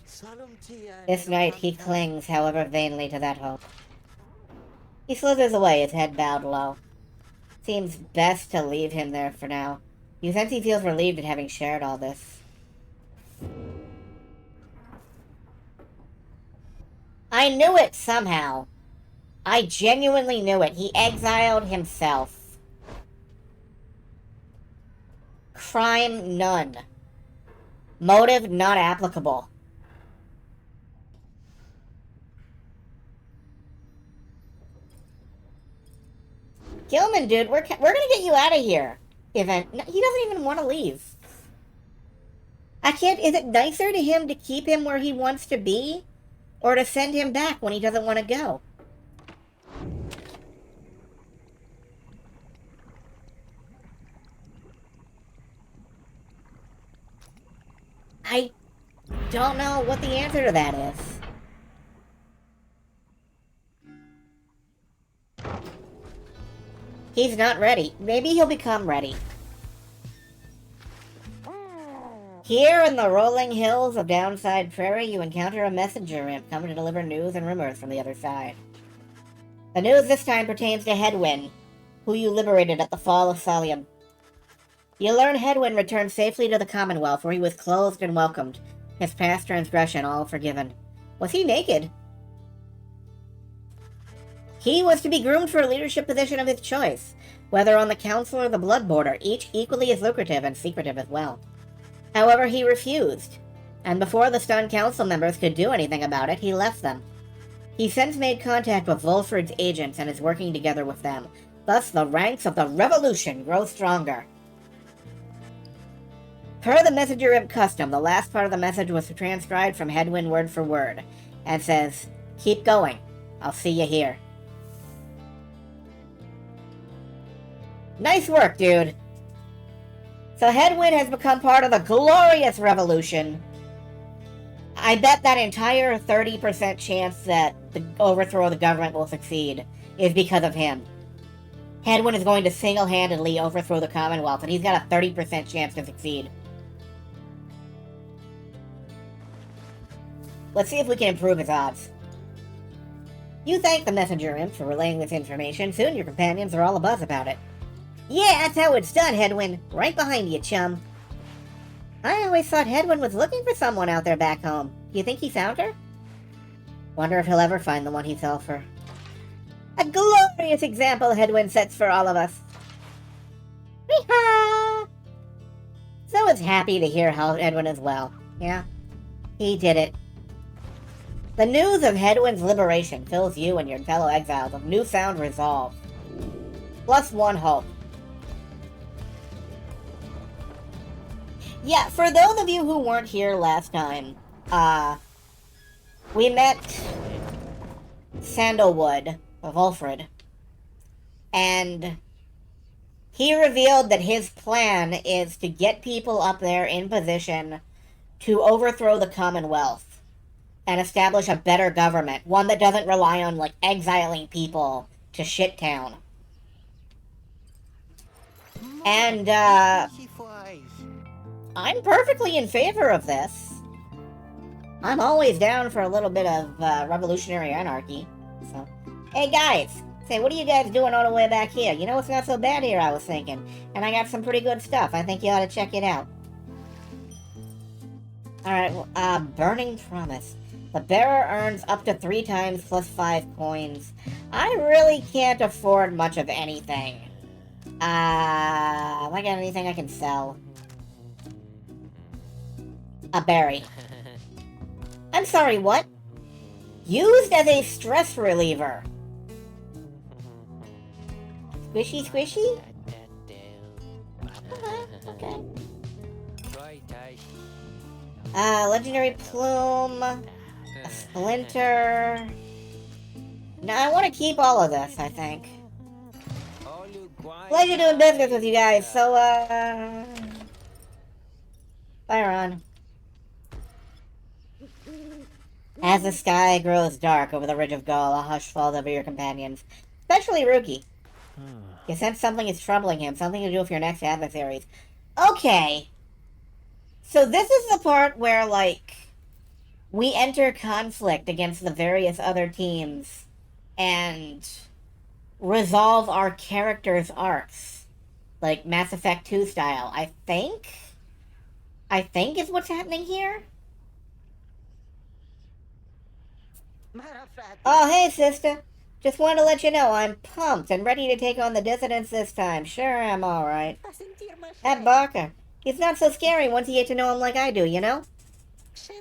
This night he clings, however vainly, to that hope. He slithers away, his head bowed low. Seems best to leave him there for now. You sense he feels relieved at having shared all this. I knew it somehow. I genuinely knew it. He exiled himself. Crime none. Motive not applicable. Gilman, dude, we're gonna get you out of here. Event. No, he doesn't even want to leave. I can't. Is it nicer to him to keep him where he wants to be, or to send him back when he doesn't want to go? I don't know what the answer to that is. He's not ready. Maybe he'll become ready. Here in the rolling hills of Downside Prairie, you encounter a messenger imp coming to deliver news and rumors from the other side. The news this time pertains to Headwind, who you liberated at the fall of Solium. You learn Headwind returned safely to the Commonwealth, where he was clothed and welcomed, his past transgression all forgiven. Was he naked? He was to be groomed for a leadership position of his choice, whether on the Council or the Blood Border, each equally as lucrative and secretive as well. However, he refused, and before the stunned council members could do anything about it, he left them. He since made contact with Volfred's agents and is working together with them. Thus, the ranks of the Revolution grow stronger. Per the Messenger Imp custom, the last part of the message was transcribed from Headwind word for word, and says, "Keep going. I'll see you here." Nice work, dude. So Headwind has become part of the glorious revolution. I bet that entire 30% chance that the overthrow of the government will succeed is because of him. Headwind is going to single-handedly overthrow the Commonwealth, and he's got a 30% chance to succeed. Let's see if we can improve his odds. You thank the Messenger Imp for relaying this information. Soon your companions are all abuzz about it. Yeah, that's how it's done, Headwind. Right behind you, chum. I always thought Headwind was looking for someone out there back home. Do you think he found her? Wonder if he'll ever find the one he fell for. A glorious example Headwind sets for all of us. Hee-haw! So it's happy to hear how Headwind is well. Yeah, he did it. The news of Headwind's liberation fills you and your fellow exiles with newfound resolve. +1 hope. Yeah, for those of you who weren't here last time, we met Sandalwood, Volfred, and he revealed that his plan is to get people up there in position to overthrow the Commonwealth and establish a better government, one that doesn't rely on, like, exiling people to Shittown. And, I'm perfectly in favor of this. I'm always down for a little bit of revolutionary anarchy. So, hey guys, say, what are you guys doing all the way back here? You know, it's not so bad here, I was thinking. And I got some pretty good stuff. I think you ought to check it out. Alright, well, Burning Promise. The bearer earns up to 3 times +5 coins. I really can't afford much of anything. Have I got anything I can sell? A berry. I'm sorry, what? Used as a stress reliever. Squishy, squishy? Okay. Legendary Plume. A Splinter. No, I want to keep all of this, I think. Pleasure doing business with you guys, so, fire on. As the sky grows dark over the ridge of Gaul, a hush falls over your companions, especially Rookie. You sense something is troubling him, something to do with your next adversaries. Okay. So this is the part where, like, we enter conflict against the various other teams and resolve our characters' arcs. Like Mass Effect 2 style, I think is what's happening here. Oh, hey, sister. Just wanted to let you know I'm pumped and ready to take on the dissidents this time. Sure, I'm alright. That Barker, he's not so scary once you get to know him like I do, you know? So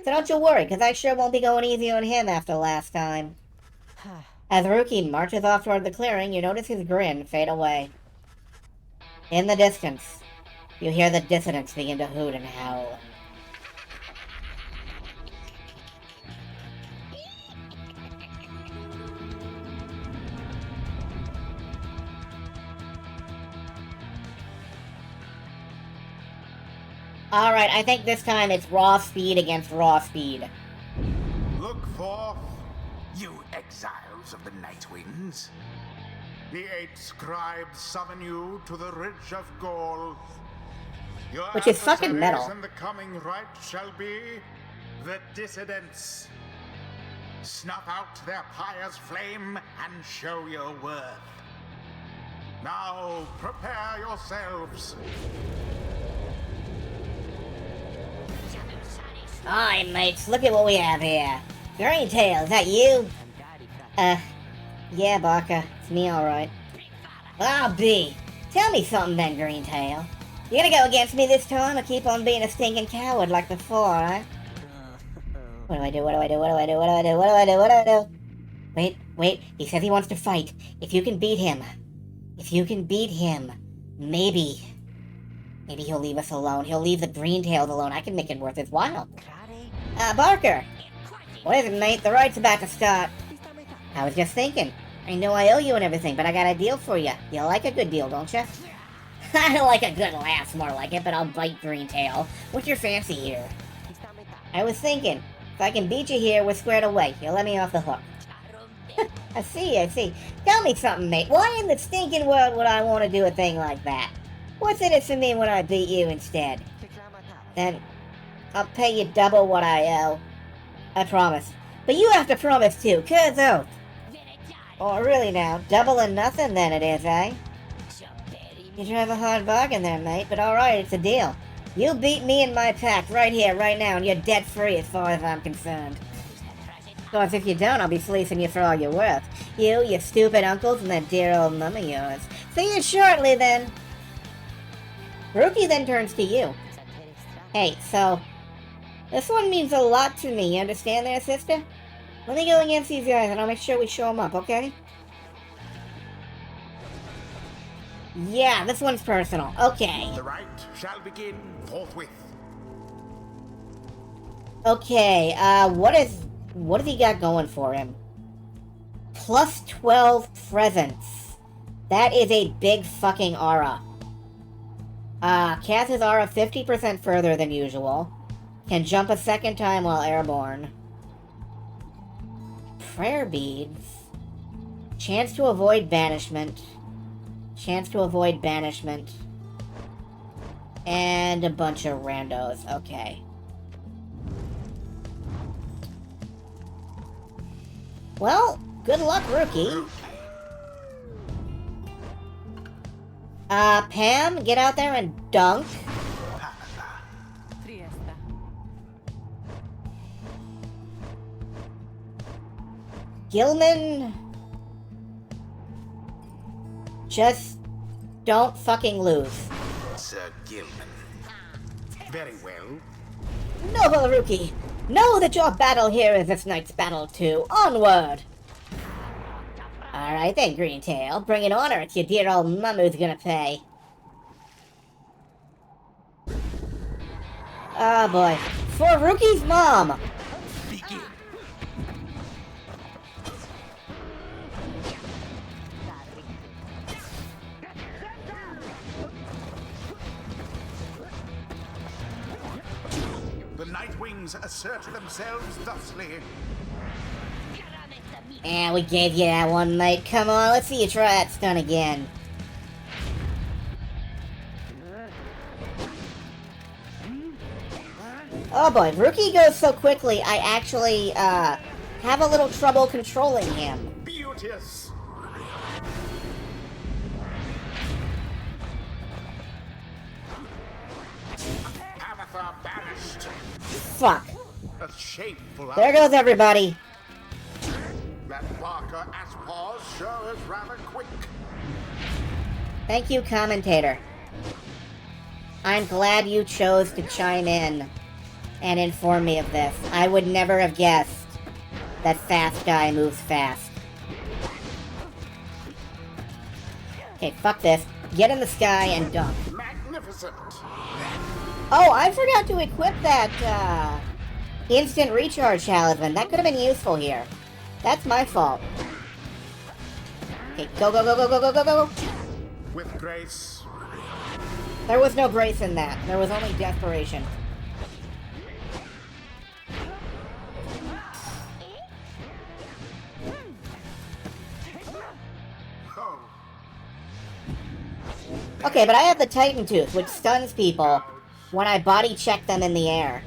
don't you worry, because I sure won't be going easy on him after last time. As Rookie marches off toward the clearing, you notice his grin fade away. In the distance, you hear the dissidents begin to hoot and howl. Alright, I think this time it's raw speed against raw speed. Look forth, you exiles of the Night Winds. The 8 scribes summon you to the Ridge of Gaul. Your Which is fucking metal. adversaries in the coming Rite shall be the dissidents. Snuff out their pyre's flame and show your worth. Now prepare yourselves. Alright, mates, look at what we have here. Green Tail, is that you? Yeah, Barker. It's me, alright. I'll be. Tell me something then, Green Tail. You gonna go against me this time or keep on being a stinking coward like before, eh? What do I do? What do I do? What do I do? What do I do? What do I do? What do I do? Wait. He says he wants to fight. If you can beat him, maybe he'll leave us alone. He'll leave the Green Tails alone. I can make it worth his while. Barker! What is it, mate? The Rite's about to start. I was just thinking. I know I owe you and everything, but I got a deal for you. You like a good deal, don't you? I don't like a good laugh, more like it, but I'll bite Green Tail. What's your fancy here? I was thinking, if I can beat you here, we're squared away. You'll let me off the hook. I see. Tell me something, mate. Why in the stinking world would I want to do a thing like that? What's in it for me when I beat you instead? Then I'll pay you double what I owe. I promise. But you have to promise too, cuz oath. Oh, really now? Double and nothing then it is, eh? You drive a hard bargain there, mate, but alright, it's a deal. You beat me and my pack right here, right now, and you're debt free as far as I'm concerned. Of course, if you don't, I'll be fleecing you for all you're worth. You, your stupid uncles, and that dear old mum of yours. See you shortly, then. Rookie then turns to you. Hey, so, this one means a lot to me, you understand there, sister? Let me go against these guys and I'll make sure we show them up, okay? Yeah, this one's personal. Okay. The Rite shall begin forthwith. Okay, what has he got going for him? Plus 12 presence. That is a big fucking aura. Casts his aura 50% further than usual. Can jump a second time while airborne. Prayer beads. Chance to avoid banishment. And a bunch of randos. Okay. Well, good luck, Rookie. Pam, get out there and dunk. Gilman, just don't fucking lose. Sir Gilman. Very well. Noble Rookie, know that your battle here is this night's battle too. Onward! Alright then, Green Tail, bring it on or it's your dear old mum who's gonna pay. Oh boy. For Rookie's mom! Begin. The Night Wings assert themselves thusly. Yeah, we gave you that one, mate. Come on, let's see you try that stunt again. Oh boy, Rookie goes so quickly, I actually, have a little trouble controlling him. Beauteous. Abatha banished. Fuck. A shameful There goes everybody. Your ass pause sure is rather quick. Thank you, commentator. I'm glad you chose to chime in and inform me of this. I would never have guessed that fast guy moves fast. Okay, fuck this. Get in the sky and dunk. Magnificent. Oh, I forgot to equip that, instant recharge talisman. That could have been useful here. That's my fault. Okay, go, go, go, go, go, go, go, go. With grace. There was no grace in that. There was only desperation. Oh. Okay, but I have the Titan Tooth, which stuns people when I body check them in the air.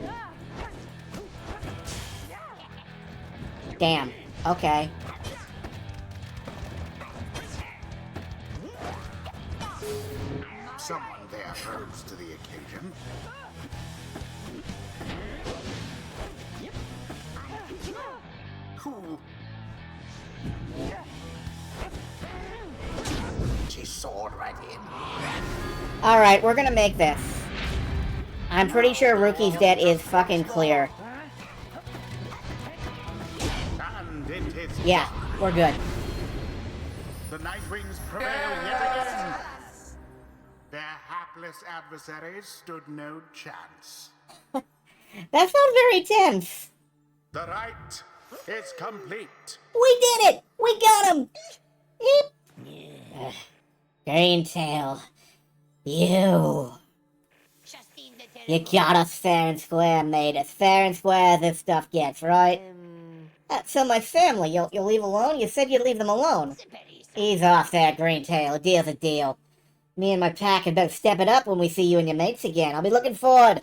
Damn. Okay. Someone there rose to the occasion. Who? She soared right in. Alright, we're gonna make this. I'm pretty sure Rookie's debt is fucking clear. And it is. Yeah, we're good. The Nightwings prevail yet again. Their hapless adversaries stood no chance. That sounds very tense. The Rite is complete. We did it! We got him! Ugh. Greentail. You got us fair and square, mate. As fair and square as this stuff gets, right? So my family, you'll leave alone? You said you'd leave them alone. Ease off there, Greentail. A deal's a deal. Me and my pack had better step it up when we see you and your mates again. I'll be looking forward.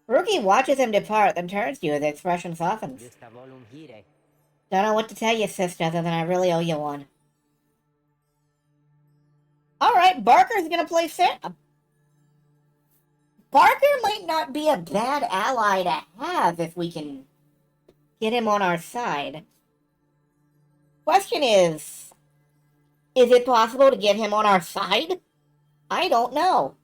Rookie watches him depart, then turns to you, his expression softens. Don't know what to tell you, sister, other than I really owe you one. Alright, Barker's gonna play Santa. Barker might not be a bad ally to have if we can get him on our side. Question is it possible to get him on our side? I don't know.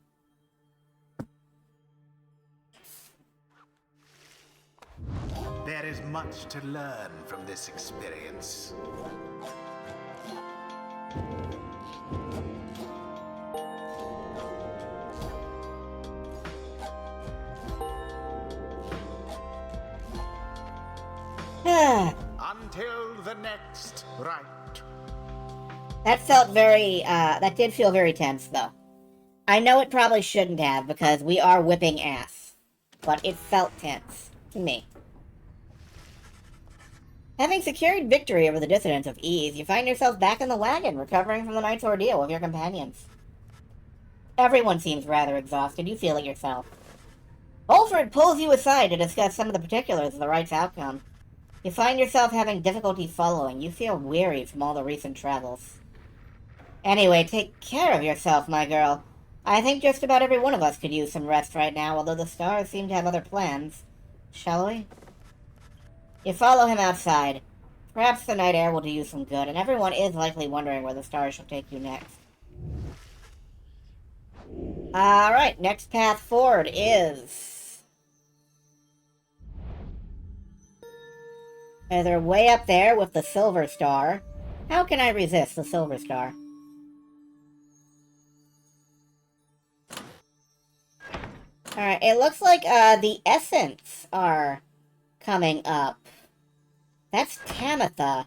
There is much to learn from this experience. Until the next Rite. That felt very, that did feel very tense, though. I know it probably shouldn't have, because we are whipping ass. But it felt tense. To me. Having secured victory over the dissidents with ease, you find yourself back in the wagon, recovering from the night's ordeal with your companions. Everyone seems rather exhausted. You feel it yourself. Alfred pulls you aside to discuss some of the particulars of the Rite's outcome. You find yourself having difficulty following. You feel weary from all the recent travels. Anyway, take care of yourself, my girl. I think just about every one of us could use some rest right now, although the stars seem to have other plans. Shall we? You follow him outside. Perhaps the night air will do you some good, and everyone is likely wondering where the stars shall take you next. Alright, next path forward is... they're way up there with the silver star. How can I resist the silver star? Alright, it looks like the Essence are coming up. That's Tamitha.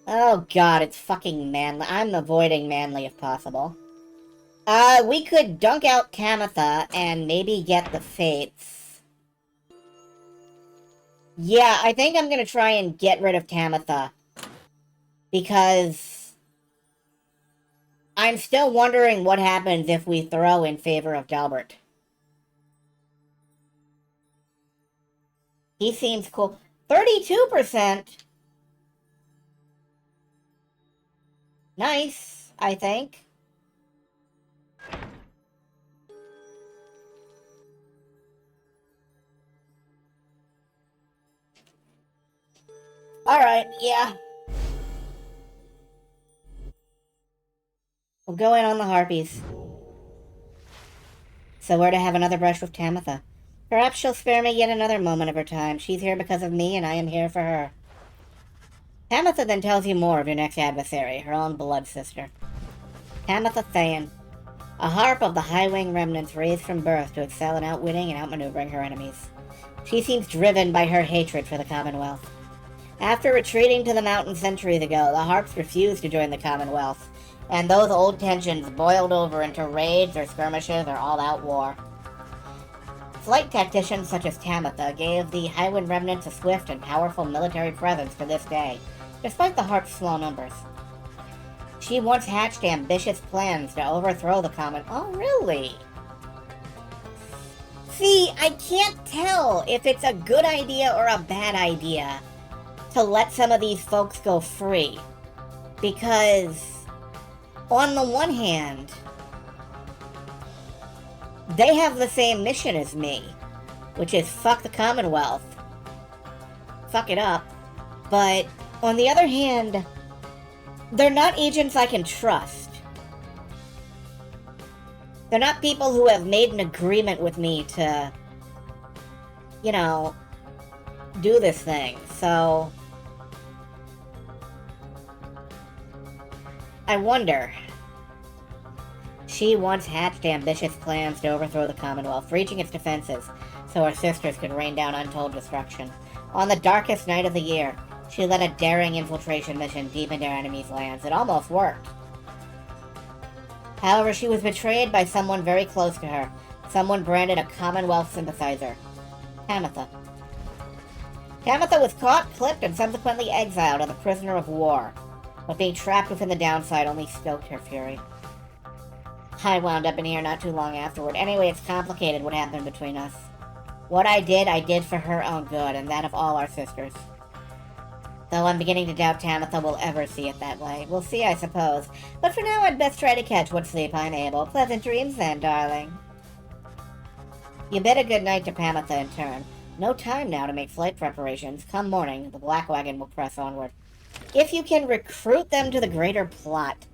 Oh god, it's fucking Manly. I'm avoiding Manly if possible. We could dunk out Tamitha and maybe get the Fates. Yeah, I think I'm gonna try and get rid of Tamitha. Because I'm still wondering what happens if we throw in favor of Delbert. He seems cool. 32%? Nice, I think. Alright, yeah. We'll go in on the harpies. So we're to have another brush with Tamitha. Perhaps she'll spare me yet another moment of her time. She's here because of me, and I am here for her. Tamitha then tells you more of your next adversary, her own blood sister. Tamitha Thayan, a harp of the high-wing remnants raised from birth to excel in outwitting and outmaneuvering her enemies. She seems driven by her hatred for the Commonwealth. After retreating to the mountains centuries ago, the harps refused to join the Commonwealth, and those old tensions boiled over into raids or skirmishes or all-out war. Flight tacticians such as Tamitha gave the Highwind remnants a swift and powerful military presence to this day, despite the harp's small numbers. She once hatched ambitious plans to overthrow the Common... Oh, really? See, I can't tell if it's a good idea or a bad idea to let some of these folks go free. Because, on the one hand, they have the same mission as me, which is fuck the Commonwealth. Fuck it up. But, on the other hand, they're not agents I can trust. They're not people who have made an agreement with me to, you know, do this thing. So, I wonder. She once hatched ambitious plans to overthrow the Commonwealth, breaching its defenses, so her sisters could rain down untold destruction. On the darkest night of the year, she led a daring infiltration mission deep into our enemy's lands. It almost worked. However, she was betrayed by someone very close to her, someone branded a Commonwealth sympathizer. Tamitha. Tamitha was caught, clipped, and subsequently exiled as a prisoner of war, but being trapped within the downside only stoked her fury. I wound up in here not too long afterward. Anyway, it's complicated what happened between us. What I did for her own good, and that of all our sisters. Though I'm beginning to doubt Tamitha will ever see it that way. We'll see, I suppose. But for now, I'd best try to catch what sleep I'm able. Pleasant dreams then, darling. You bid a good night to Tamitha in turn. No time now to make flight preparations. Come morning, the Black Wagon will press onward. If you can recruit them to the greater plot,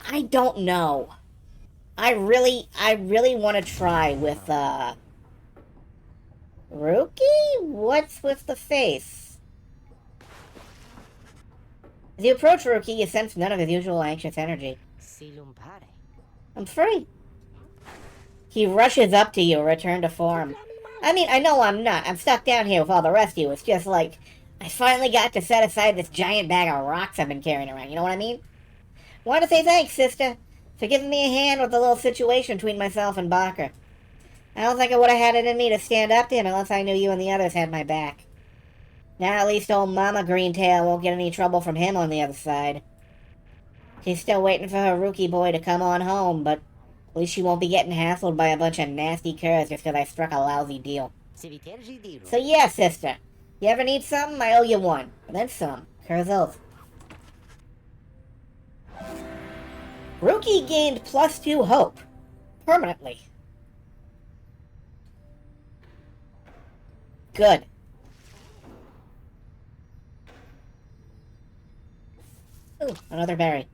I don't know. I really want to try with, Rookie? What's with the face? As you approach Rookie, you sense none of his usual anxious energy. I'm free. He rushes up to you, return to form. I mean, I know I'm not. I'm stuck down here with all the rest of you. It's just like, I finally got to set aside this giant bag of rocks I've been carrying around. You know what I mean? Want to say thanks, sister, for giving me a hand with the little situation between myself and Barker. I don't think I would have had it in me to stand up to him unless I knew you and the others had my back. Now at least old Mama Greentail won't get any trouble from him on the other side. She's still waiting for her Rookie boy to come on home, but at least she won't be getting hassled by a bunch of nasty curs just because I struck a lousy deal. So yeah, sister. You ever need something? I owe you one. And then some. Cur's oath. Rookie gained +2 hope. Permanently. Good. Ooh, another berry.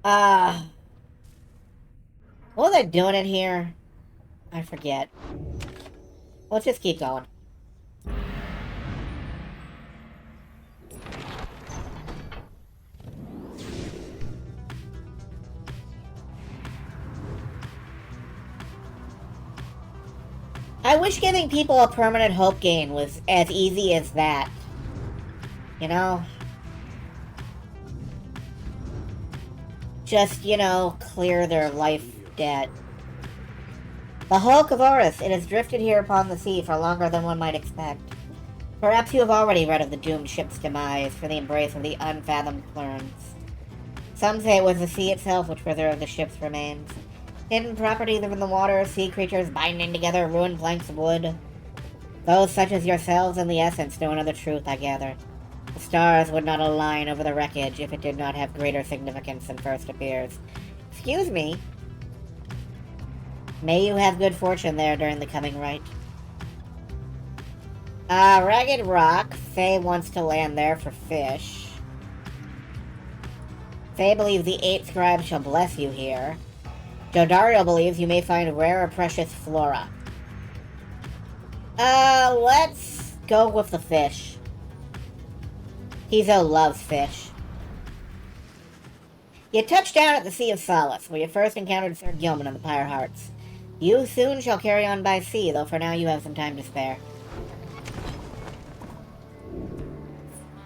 What was I doing in here? I forget. Let's just keep going. I wish giving people a permanent hope gain was as easy as that. You know? Just, you know, clear their life debt. The Hulk of Horus, it has drifted here upon the sea for longer than one might expect. Perhaps you have already read of the doomed ship's demise for the embrace of the unfathomed Plurns. Some say it was the sea itself which preserved the ship's remains. Hidden properties in the water, sea creatures binding together ruined planks of wood. Those such as yourselves and the Essence don't know the truth, I gather. The stars would not align over the wreckage if it did not have greater significance than first appears. Excuse me. May you have good fortune there during the coming rite. Ragged Rock. Faye wants to land there for fish. Faye believes the 8 scribe shall bless you here. Jodario believes you may find rare or precious flora. Let's go with the fish. Hizo loves fish. You touched down at the Sea of Solace, where you first encountered Sir Gilman and the Pyre Hearts. You soon shall carry on by sea, though for now you have some time to spare.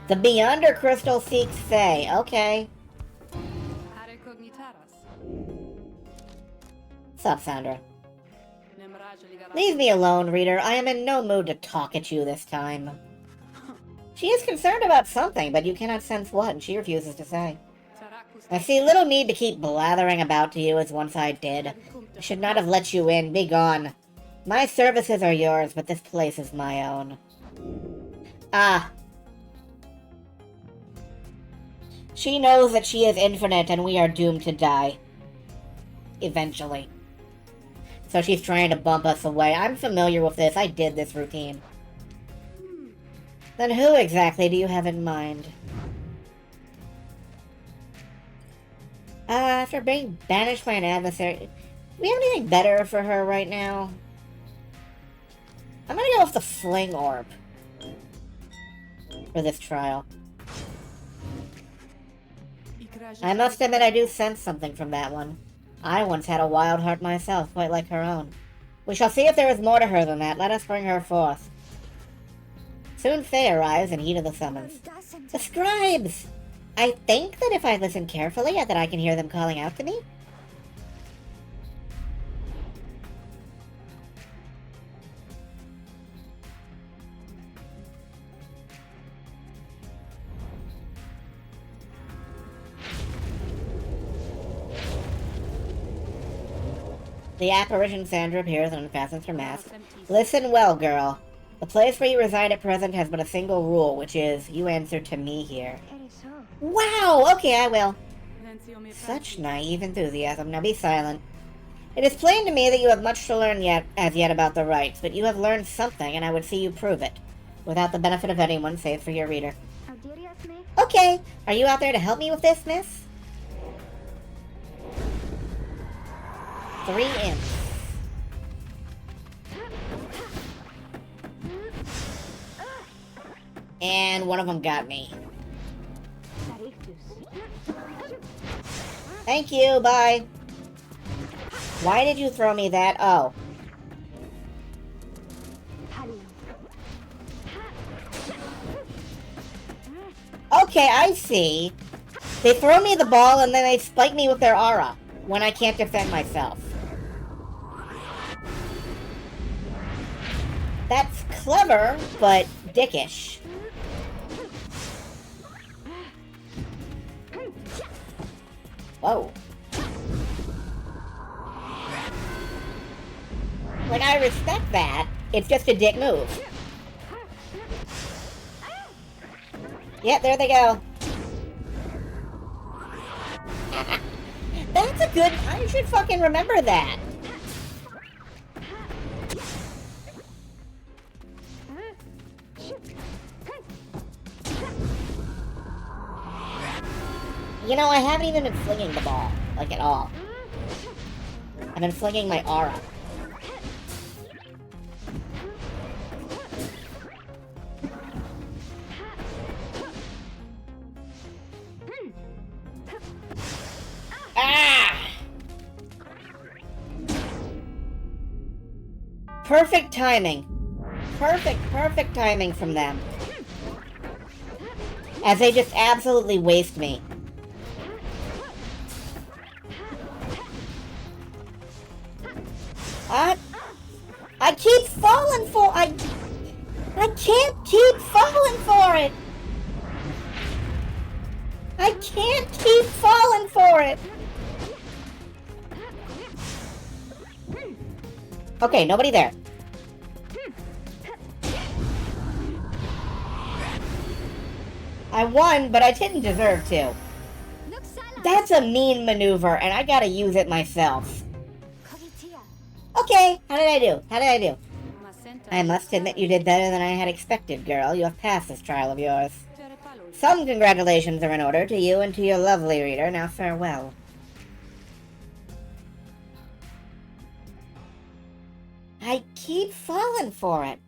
The Beyonder Crystal seeks Faye. Okay. Sup, Sandra? Leave me alone, reader. I am in no mood to talk at you this time. She is concerned about something, but you cannot sense what, and she refuses to say. I see little need to keep blathering about to you as once I did. I should not have let you in. Be gone. My services are yours, but this place is my own. Ah. She knows that she is infinite and we are doomed to die. Eventually. So she's trying to bump us away. I'm familiar with this. I did this routine. Then who exactly do you have in mind? After being banished by an adversary... Do we have anything better for her right now? I'm gonna go with the Fling Orb. For this trial. I must admit I do sense something from that one. I once had a wild heart myself, quite like her own. We shall see if there is more to her than that. Let us bring her forth. Soon Faye arrives in heed of the summons. The scribes! I think that if I listen carefully, that I can hear them calling out to me. The apparition Sandra appears and unfastens her mask. Listen well, girl. The place where you reside at present has but a single rule, which is, you answer to me here. Wow! Okay, I will. Such naive enthusiasm. Now be silent. It is plain to me that you have much to learn as yet about the rites, but you have learned something, and I would see you prove it, without the benefit of anyone save for your reader. Okay, are you out there to help me with this, miss? 3 imps. And one of them got me. Thank you, bye. Why did you throw me that? Oh. Okay, I see. They throw me the ball and then they spike me with their aura when I can't defend myself. That's clever, but dickish. Whoa. Like, I respect that. It's just a dick move. Yep, there they go. That's a good... I should fucking remember that. You know, I haven't even been flinging the ball, like, at all. I've been flinging my aura. Ah! Perfect timing. Perfect timing from them. As they just absolutely waste me. I keep falling for... I can't keep falling for it! I can't keep falling for it! Okay, nobody there. I won, but I didn't deserve to. That's a mean maneuver, and I gotta use it myself. Okay, how did I do? I must admit you did better than I had expected, girl. You have passed this trial of yours. Some congratulations are in order to you and to your lovely reader. Now farewell. I keep falling for it.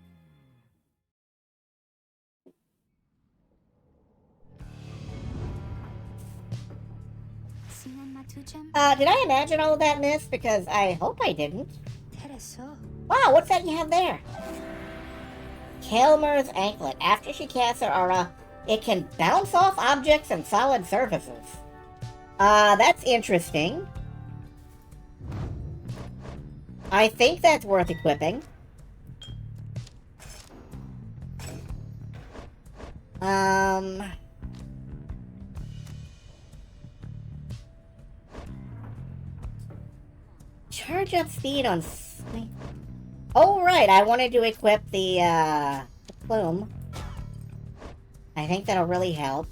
Did I imagine all of that, miss? Because I hope I didn't. Wow, what's that you have there? Kelmer's anklet. After she casts her aura, it can bounce off objects and solid surfaces. That's interesting. I think that's worth equipping. Charge up speed on... Oh, right, I wanted to equip the plume. I think that'll really help.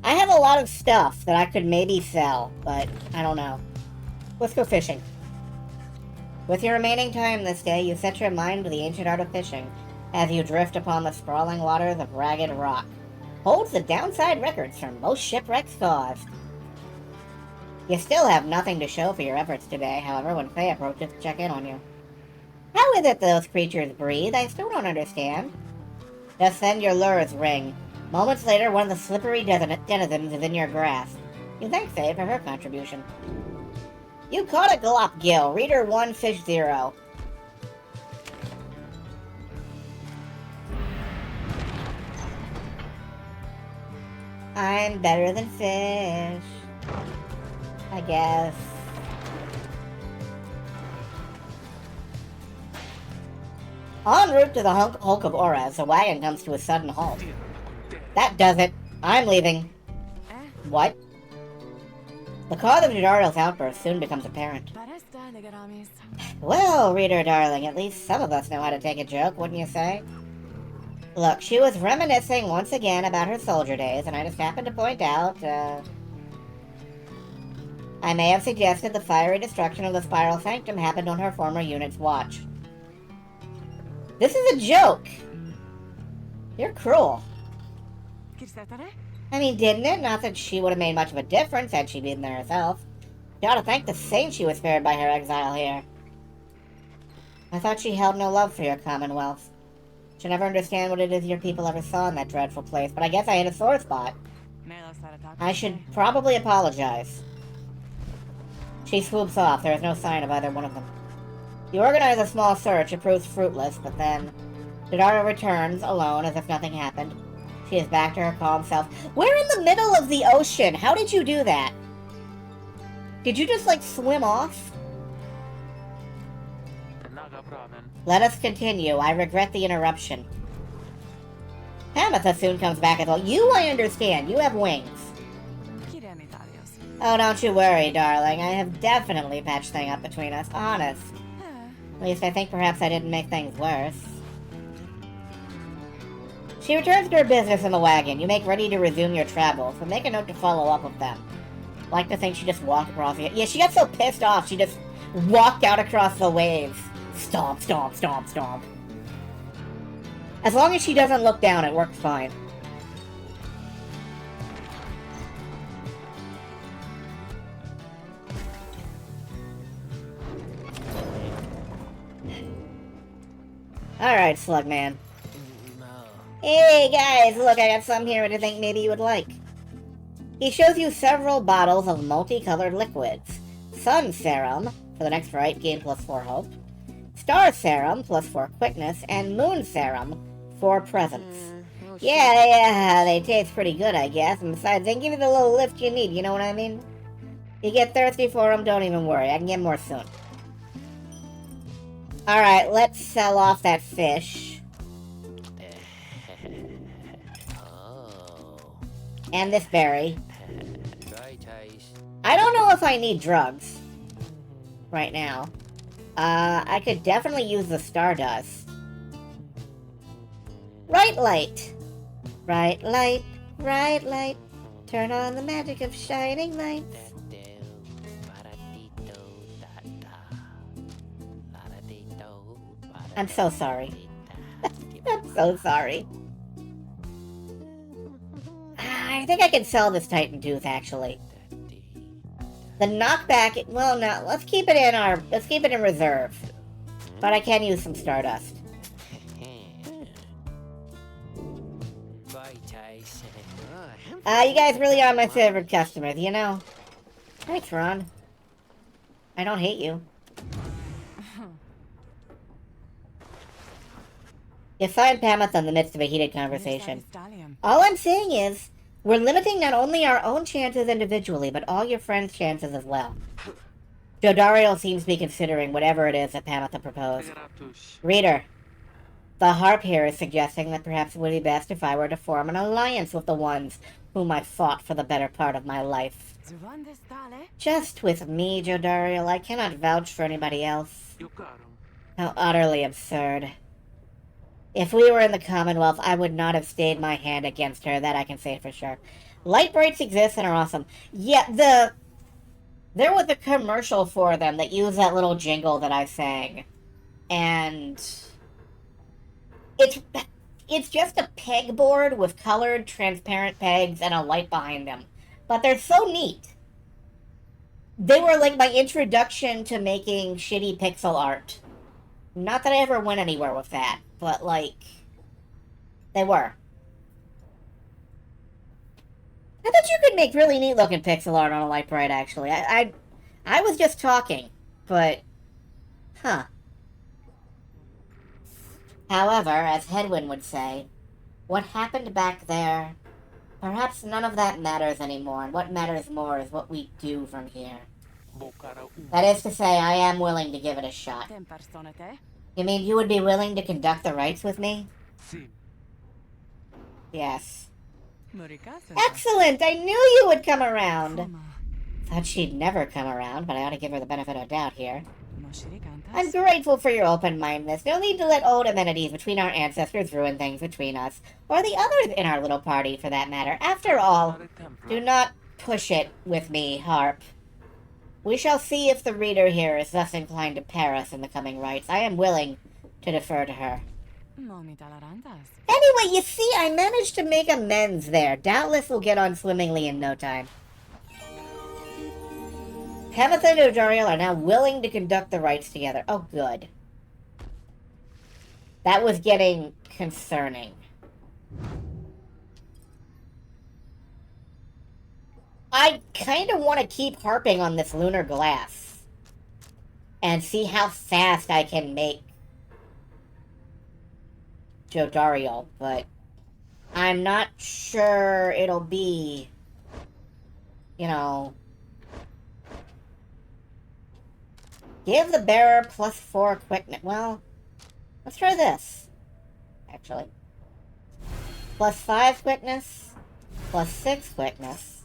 I have a lot of stuff that I could maybe sell, but I don't know. Let's go fishing. With your remaining time this day, you set your mind to the ancient art of fishing as you drift upon the sprawling waters of Ragged Rock. Holds the downside records for most shipwrecks caused. You still have nothing to show for your efforts today, however, when Faye approaches to check in on you. How is it those creatures breathe? I still don't understand. Just then your lures ring. Moments later, one of the slippery denizens is in your grasp. You thank Faye for her contribution. You caught a glop gill. Reader 1, fish 0. I'm better than fish. I guess. En route to the Hulk of Auras, the wagon comes to a sudden halt. That does it. I'm leaving. What? The cause of Jadaro's outburst soon becomes apparent. Well, reader darling, at least some of us know how to take a joke, wouldn't you say? Look, she was reminiscing once again about her soldier days, and I just happened to point out, I may have suggested the fiery destruction of the Spiral Sanctum happened on her former unit's watch. This is a joke! You're cruel. I mean, didn't it? Not that she would have made much of a difference had she been there herself. She ought to thank the saints she was spared by her exile here. I thought she held no love for your commonwealth. She'll never understand what it is your people ever saw in that dreadful place, but I guess I hit a sore spot. I should probably apologize. She swoops off. There is no sign of either one of them. You organize a small search. It proves fruitless, but then Jadaro returns, alone, as if nothing happened. She is back to her calm self. We're in the middle of the ocean! How did you do that? Did you just, like, swim off? Let us continue. I regret the interruption. Hamatha soon comes back as well. You, I understand. You have wings. Oh, don't you worry, darling. I have definitely patched things up between us. Honest. At least I think perhaps I didn't make things worse. She returns to her business in the wagon. You make ready to resume your travels, but make a note to follow up with them. Like to think she just walked across the... Yeah, she got so pissed off, she just walked out across the waves. Stomp, stomp, stomp, stomp. As long as she doesn't look down, it works fine. Alright, Slugman. Hey guys, look, I got some here that I think maybe you would like. He shows you several bottles of multicolored liquids. Sun Serum, for the next Rite, gain +4 hope. Star Serum, +4 quickness. And Moon Serum, for presence. Yeah, they taste pretty good, I guess. And besides, they give you the little lift you need, you know what I mean? You get thirsty for them, don't even worry. I can get more soon. Alright, let's sell off that fish. And this berry. I don't know if I need drugs right now. I could definitely use the Stardust. Right light. Right light. Right light. Turn on the magic of shining lights. I'm so sorry. I'm so sorry. I think I can sell this Titan Tooth, actually. The knockback, well, no, let's keep it in reserve. But I can use some Stardust. You guys really are my favorite customers, you know? Thanks, Ron. I don't hate you. You find Pameth in the midst of a heated conversation. All I'm saying is, we're limiting not only our own chances individually, but all your friends' chances as well. Jodariel seems to be considering whatever it is that Pameth proposed. Reader, the harp here is suggesting that perhaps it would be best if I were to form an alliance with the ones whom I fought for the better part of my life. Just with me, Jodariel. I cannot vouch for anybody else. How utterly absurd. If we were in the Commonwealth, I would not have stayed my hand against her, that I can say for sure. Light Brights exist and are awesome. Yeah, there was a commercial for them that used that little jingle that I sang. And it's just a pegboard with colored, transparent pegs and a light behind them. But they're so neat. They were like my introduction to making shitty pixel art. Not that I ever went anywhere with that, but, like, they were. I thought you could make really neat-looking pixel art on a Light Bright, actually. I was just talking, but... Huh. However, as Hedwyn would say, what happened back there, perhaps none of that matters anymore, and what matters more is what we do from here. That is to say, I am willing to give it a shot. You mean you would be willing to conduct the rites with me? Yes. Excellent! I knew you would come around! Thought she'd never come around, but I ought to give her the benefit of doubt here. I'm grateful for your open-mindedness. No need to let old amenities between our ancestors ruin things between us, or the others in our little party, for that matter. After all, do not push it with me, Harp. We shall see if the reader here is thus inclined to pair us in the coming rites. I am willing to defer to her. Anyway, you see, I managed to make amends there. Doubtless we'll get on swimmingly in no time. Pameth and Jodariel are now willing to conduct the rites together. Oh, good. That was getting concerning. I kind of want to keep harping on this lunar glass and see how fast I can make Jodariel, but I'm not sure it'll be, you know... Give the bearer +4 quickness. Well, let's try this, actually. +5 quickness, +6 quickness.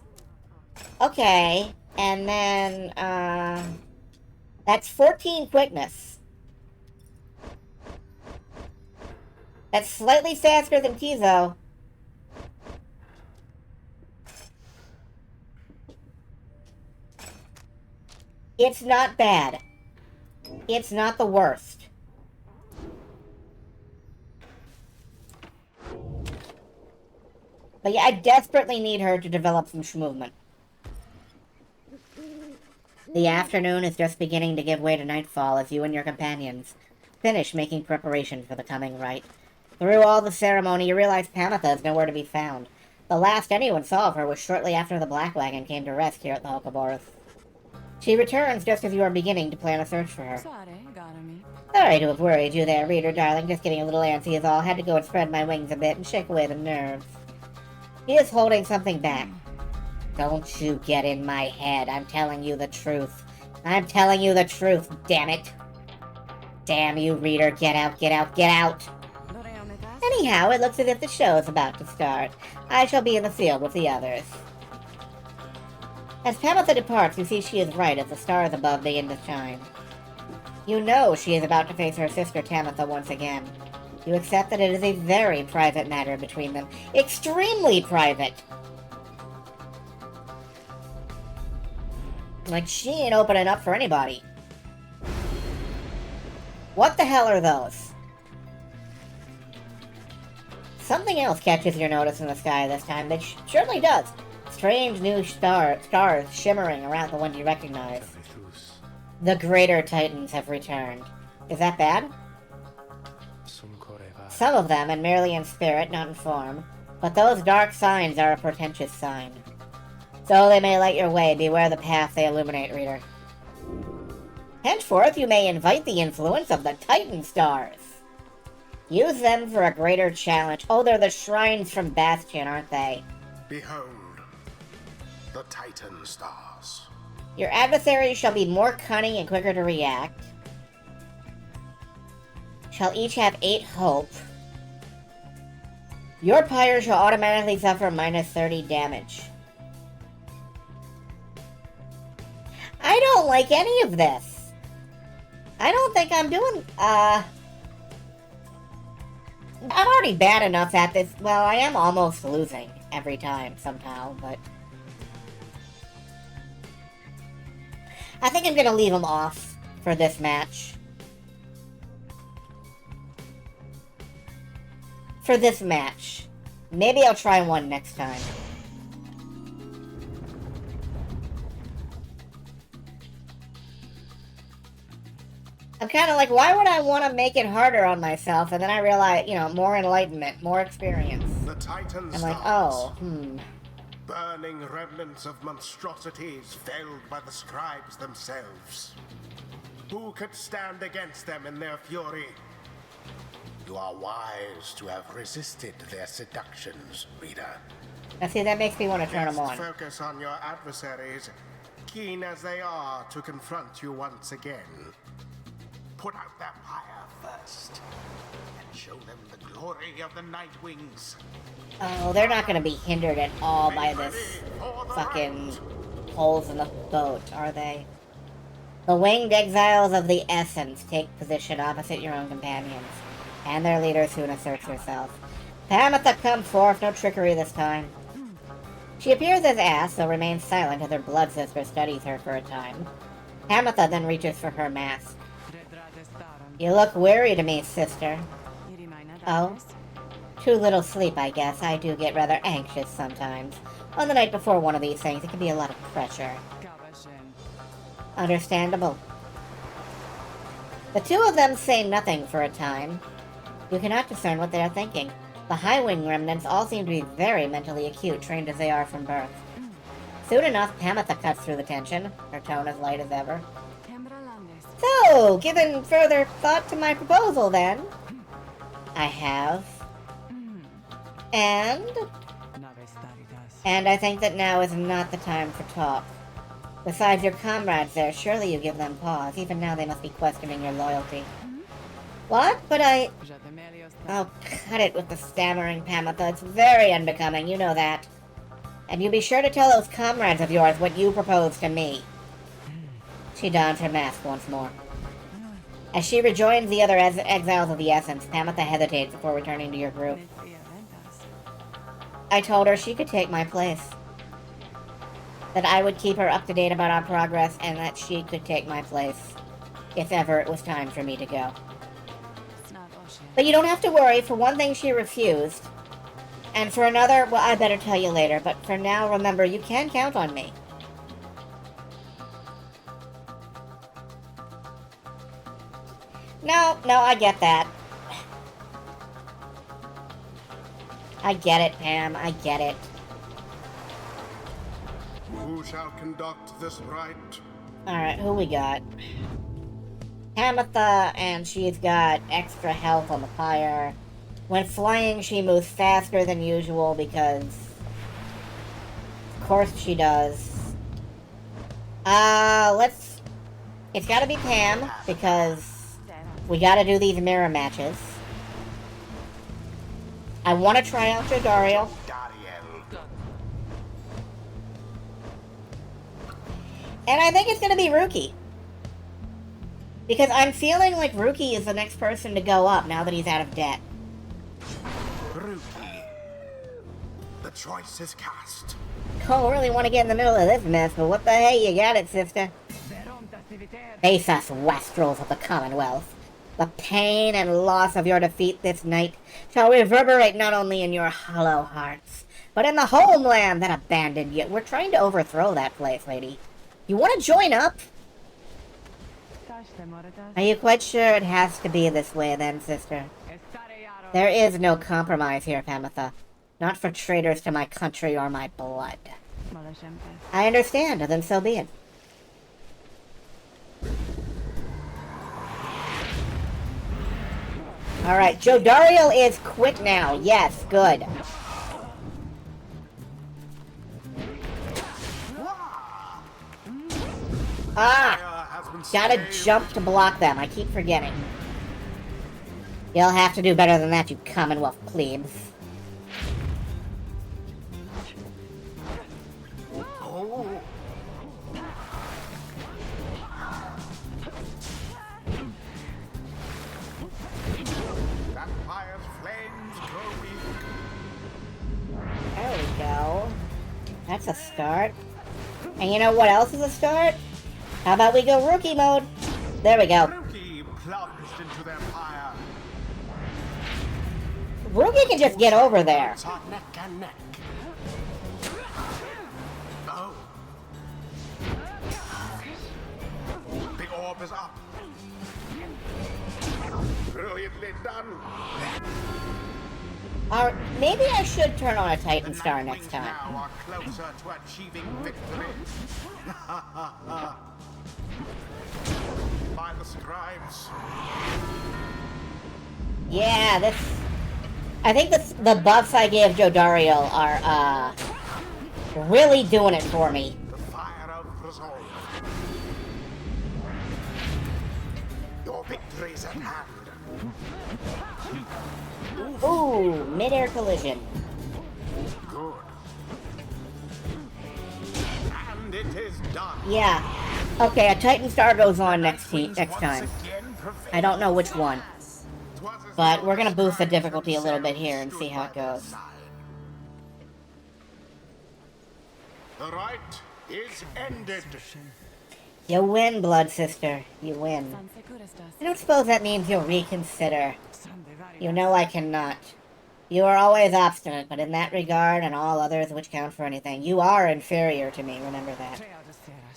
Okay, and then, that's 14 quickness. That's slightly faster than Kizo. It's not bad. It's not the worst. But yeah, I desperately need her to develop some movement. The afternoon is just beginning to give way to nightfall as you and your companions finish making preparation for the coming rite. Through all the ceremony, you realize Pamitha is nowhere to be found. The last anyone saw of her was shortly after the Black Wagon came to rest here at the Hokoborus. She returns just as you are beginning to plan a search for her. Sorry to have worried you there, reader darling. Just getting a little antsy is all. Had to go and spread my wings a bit and shake away the nerves. He is holding something back. Don't you get in my head. I'm telling you the truth. I'm telling you the truth, damn it. Damn you, reader. Get out, get out, get out. Anyhow, it looks as if the show is about to start. I shall be in the field with the others. As Pamitha departs, you see she is right as the stars above begin to shine. You know she is about to face her sister Tamitha once again. You accept that it is a very private matter between them. Extremely private! Like, she ain't opening up for anybody. What the hell are those? Something else catches your notice in the sky this time. It surely does. Strange new stars shimmering around the ones you recognize. The greater Titans have returned. Is that bad? Some of them, and merely in spirit, not in form. But those dark signs are a portentous sign. So they may light your way, beware the path they illuminate, reader. Henceforth, you may invite the influence of the Titan stars. Use them for a greater challenge. Oh, they're the shrines from Bastion, aren't they? Behold, the Titan stars. Your adversaries shall be more cunning and quicker to react. Shall each have 8 hope. Your Pyre shall automatically suffer minus 30 damage. I don't like any of this. I don't think I'm doing, I'm already bad enough at this. Well, I am almost losing every time somehow, but I think I'm gonna leave him off for this match. Maybe I'll try one next time. I'm kind of like, why would I want to make it harder on myself? And then I realize, you know, more enlightenment, more experience. The Titan I'm like, stars. oh, Burning remnants of monstrosities felled by the scribes themselves. Who could stand against them in their fury? You are wise to have resisted their seductions, reader. Now see, that makes me want to turn them on. Focus on your adversaries, keen as they are to confront you once again. Put out their fire first, and show them the glory of the Night Wings. Oh, they're not going to be hindered at all by this fucking holes in the boat, are they? The winged exiles of the Essence take position opposite your own companions, and their leader soon asserts herself. Pamitha, come forth, no trickery this time. She appears as asked, though remains silent as her blood sister studies her for a time. Pamitha then reaches for her mask. You look weary to me, sister. Oh? Too little sleep, I guess. I do get rather anxious sometimes. On the night before one of these things, it can be a lot of pressure. Understandable. The two of them say nothing for a time. You cannot discern what they are thinking. The High Wing remnants all seem to be very mentally acute, trained as they are from birth. Soon enough, Pamitha cuts through the tension, her tone as light as ever. So, given further thought to my proposal, then, I have. And I think that now is not the time for talk. Besides your comrades there, surely you give them pause. Even now they must be questioning your loyalty. What? But I... Oh, cut it with the stammering, Pamitha. It's very unbecoming, you know that. And you be sure to tell those comrades of yours what you proposed to me. She dons her mask once more. As she rejoins the other exiles of the Essence, Pamitha hesitates before returning to your group. I told her she could take my place. That I would keep her up to date about our progress, and that she could take my place, if ever it was time for me to go. But you don't have to worry. For one thing, she refused. And for another, well, I better tell you later. But for now, remember, you can count on me. No, I get that. I get it, Pam. I get it. Who shall conduct this rite? Alright, who we got? Pamitha, and she's got extra health on the Pyre. When flying, she moves faster than usual because... Of course she does. Let's... It's gotta be Pam, because... We gotta do these mirror matches. I want to try out Jodariel. And I think it's gonna be Rookie. Because I'm feeling like Rookie is the next person to go up now that he's out of debt. Rookie. The choice is cast. don't really want to get in the middle of this mess, but what the hey, you got it, sister. Face us, wastrels of the Commonwealth. The pain and loss of your defeat this night shall reverberate not only in your hollow hearts, but in the homeland that abandoned you. We're trying to overthrow that place, lady. You want to join up? Are you quite sure it has to be this way then, sister? There is no compromise here, Pamitha. Not for traitors to my country or my blood. I understand, then so be it. Alright, Jodariel is quick now. Yes, good. Gotta jump to block them. I keep forgetting. You'll have to do better than that, you Commonwealth plebes. There we go. That's a start. And you know what else is a start? How about we go rookie mode? There we go. Rookie can just get over there. The orb is up. Brilliantly done. Maybe I should turn on a Titan Star next time. Now are closer to achieving victory. By the scribes. Yeah, this. I think the buffs I gave Jodariel are really doing it for me. The fire of resolve. Your victory's at hand. Ooh, mid-air collision. Good. And it is done. Yeah. Okay, a Titan Star goes on next time. I don't know which one. But we're gonna boost the difficulty a little bit here and see how it goes. The Rite is ended. You win, Blood Sister. You win. I don't suppose that means you'll reconsider. You know I cannot. You are always obstinate, but in that regard and all others which count for anything, you are inferior to me, remember that.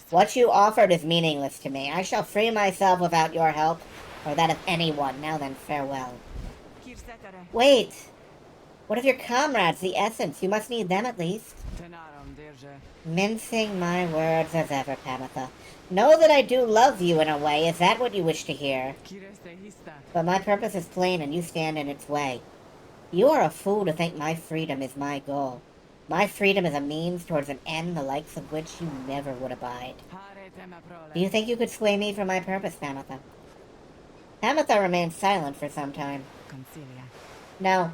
What you offered is meaningless to me. I shall free myself without your help, or that of anyone. Now then, farewell. Wait! What of your comrades, the Essence? You must need them at least. Mincing my words as ever, Pamitha. Know that I do love you in a way. Is that what you wish to hear? But my purpose is plain and you stand in its way. You are a fool to think my freedom is my goal. My freedom is a means towards an end the likes of which you never would abide. Do you think you could sway me from my purpose, Pamitha? Pamitha remained silent for some time. No.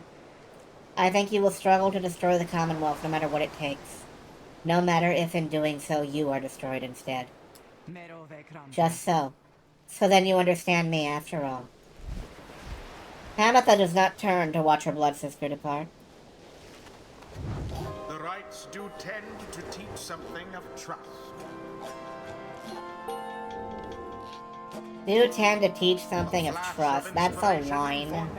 I think you will struggle to destroy the Commonwealth no matter what it takes. No matter if in doing so you are destroyed instead. Just so. So then you understand me after all. Pamitha does not turn to watch her blood sister depart. The Rites do tend to teach something of trust. Do tend to teach something of trust. That's a line.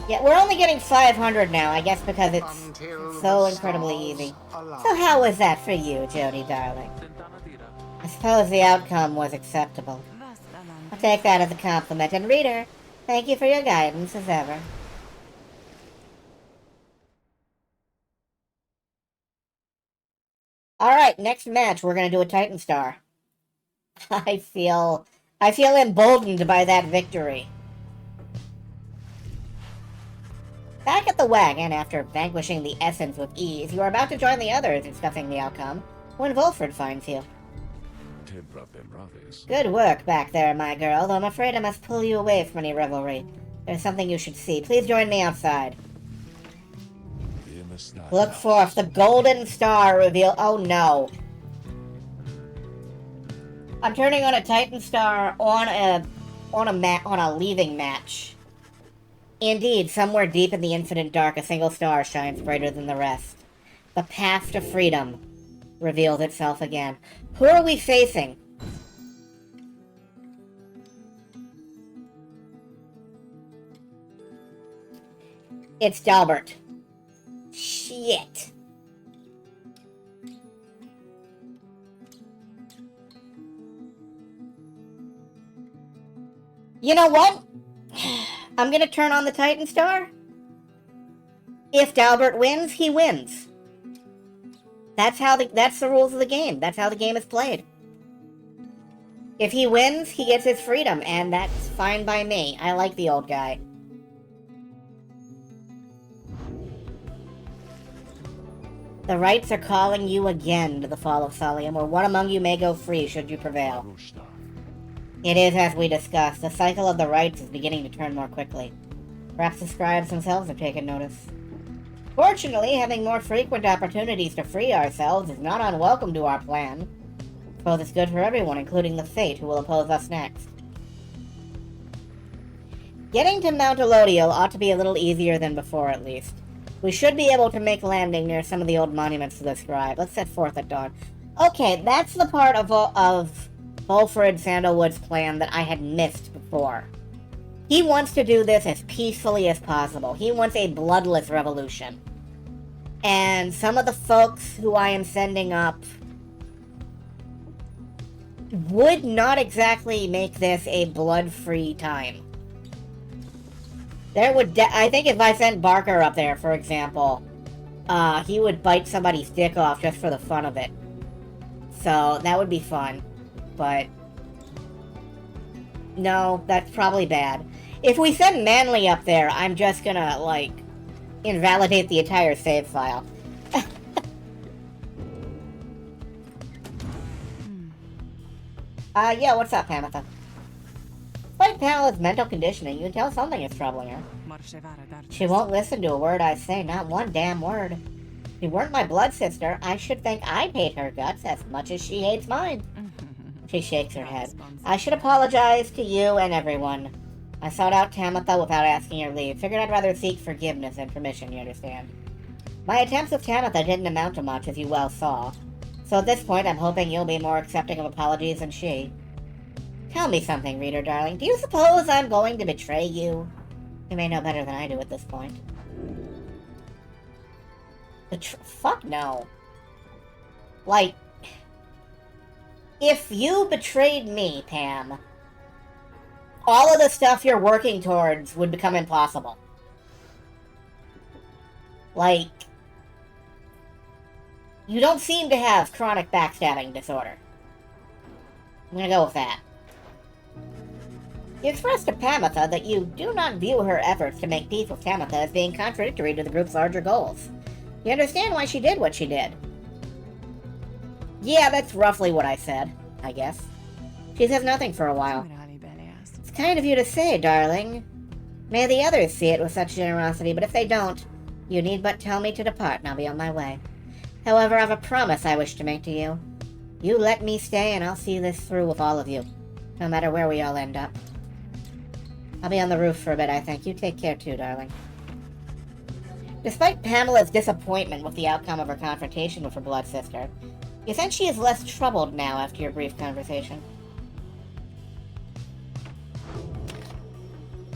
Yeah, we're only getting 500 now, I guess because it's so incredibly easy. So how was that for you, Jody, darling? I suppose the outcome was acceptable. I'll take that as a compliment. And reader, thank you for your guidance as ever. Alright, next match, we're gonna do a Titan Star. I feel emboldened by that victory. Back at the wagon, after vanquishing the Essence with ease, you are about to join the others discussing the outcome, when Volfred finds you. Good work back there, my girl, though I'm afraid I must pull you away from any revelry. There's something you should see. Please join me outside. Look forth, the golden star reveal. Oh no. I'm turning on a Titan Star on a leaving match. Indeed, somewhere deep in the infinite dark, a single star shines brighter than the rest. The path to freedom reveals itself again. Who are we facing? It's Dalbert. Shit. You know what? I'm gonna turn on the Titan Star. If Dalbert wins, he wins. That's the rules of the game. That's how the game is played. If he wins, he gets his freedom, and that's fine by me. I like the old guy. The Rites are calling you again to the fall of Solium, where one among you may go free should you prevail. It is as we discussed. The cycle of the Rites is beginning to turn more quickly. Perhaps the scribes themselves have taken notice. Fortunately, having more frequent opportunities to free ourselves is not unwelcome to our plan. I suppose it's good for everyone, including the Fate, who will oppose us next. Getting to Mount Elodiel ought to be a little easier than before, at least. We should be able to make landing near some of the old monuments to the scribe. Let's set forth at dawn. Okay, that's the part of Bulfred Sandalwood's plan that I had missed before. He wants to do this as peacefully as possible. He wants a bloodless revolution. And some of the folks who I am sending up would not exactly make this a blood-free time. I think if I sent Barker up there, for example, he would bite somebody's dick off just for the fun of it. So, that would be fun. But no, that's probably bad. If we send Manly up there, I'm just gonna, like, invalidate the entire save file. Yeah, what's up, Hamatha? Despite Pamela's mental conditioning, you can tell something is troubling her. She won't listen to a word I say, not one damn word. If you weren't my blood sister, I should think I'd hate her guts as much as she hates mine. She shakes her head. I should apologize to you and everyone. I sought out Tamatha without asking her leave. Figured I'd rather seek forgiveness than permission, you understand. My attempts with Tamatha didn't amount to much, as you well saw. So at this point, I'm hoping you'll be more accepting of apologies than she. Tell me something, reader darling. Do you suppose I'm going to betray you? You may know better than I do at this point. Fuck no. Like, if you betrayed me, Pam, all of the stuff you're working towards would become impossible. Like, you don't seem to have chronic backstabbing disorder. I'm gonna go with that. You expressed to Pamatha that you do not view her efforts to make peace with Tamatha as being contradictory to the group's larger goals. You understand why she did what she did. Yeah, that's roughly what I said, I guess. She says nothing for a while. It's kind of you to say, darling. May the others see it with such generosity, but if they don't, you need but tell me to depart and I'll be on my way. However, I've a promise I wish to make to you. You let me stay and I'll see this through with all of you, no matter where we all end up. I'll be on the roof for a bit, I think. You take care too, darling. Despite Pamela's disappointment with the outcome of her confrontation with her blood sister, you sense she is less troubled now after your brief conversation.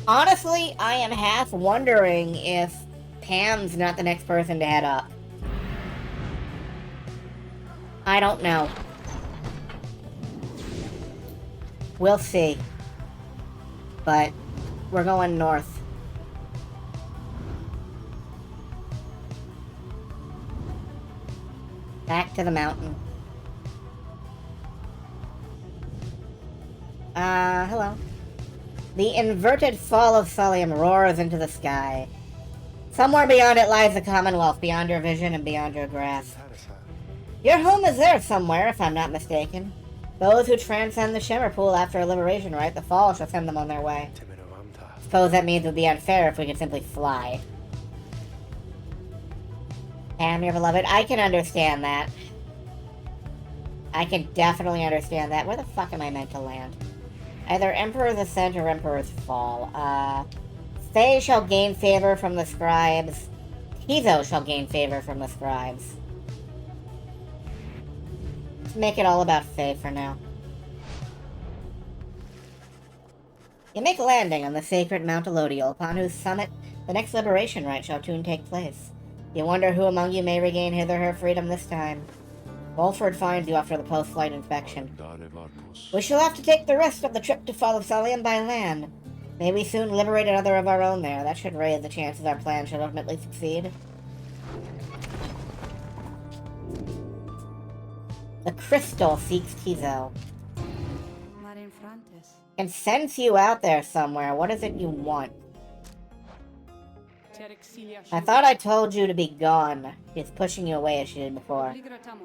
Honestly, I am half wondering if Pam's not the next person to head up. I don't know. We'll see. But we're going north. Back to the mountain. Hello. The inverted fall of Solium roars into the sky. Somewhere beyond it lies the Commonwealth, beyond your vision and beyond your grasp. Your home is there somewhere, if I'm not mistaken. Those who transcend the Shimmer Pool after a liberation rite, the fall shall send them on their way. Suppose that means it would be unfair if we could simply fly. Pam, your beloved, I can understand that. I can definitely understand that. Where the fuck am I meant to land? Either Emperor's Ascent or Emperor's Fall. Faye shall gain favor from the scribes. Tizo shall gain favor from the scribes. Let's make it all about Faye for now. You make a landing on the sacred Mount Elodial, upon whose summit the next liberation rite shall soon take place. You wonder who among you may regain his or her freedom this time. Wolford finds you after the post-flight inspection. We shall have to take the rest of the trip to Thalion by land. May we soon liberate another of our own there. That should raise the chances our plan should ultimately succeed. The crystal seeks Tizo. And sends you out there somewhere. What is it you want? I thought I told you to be gone. She's pushing you away as she did before.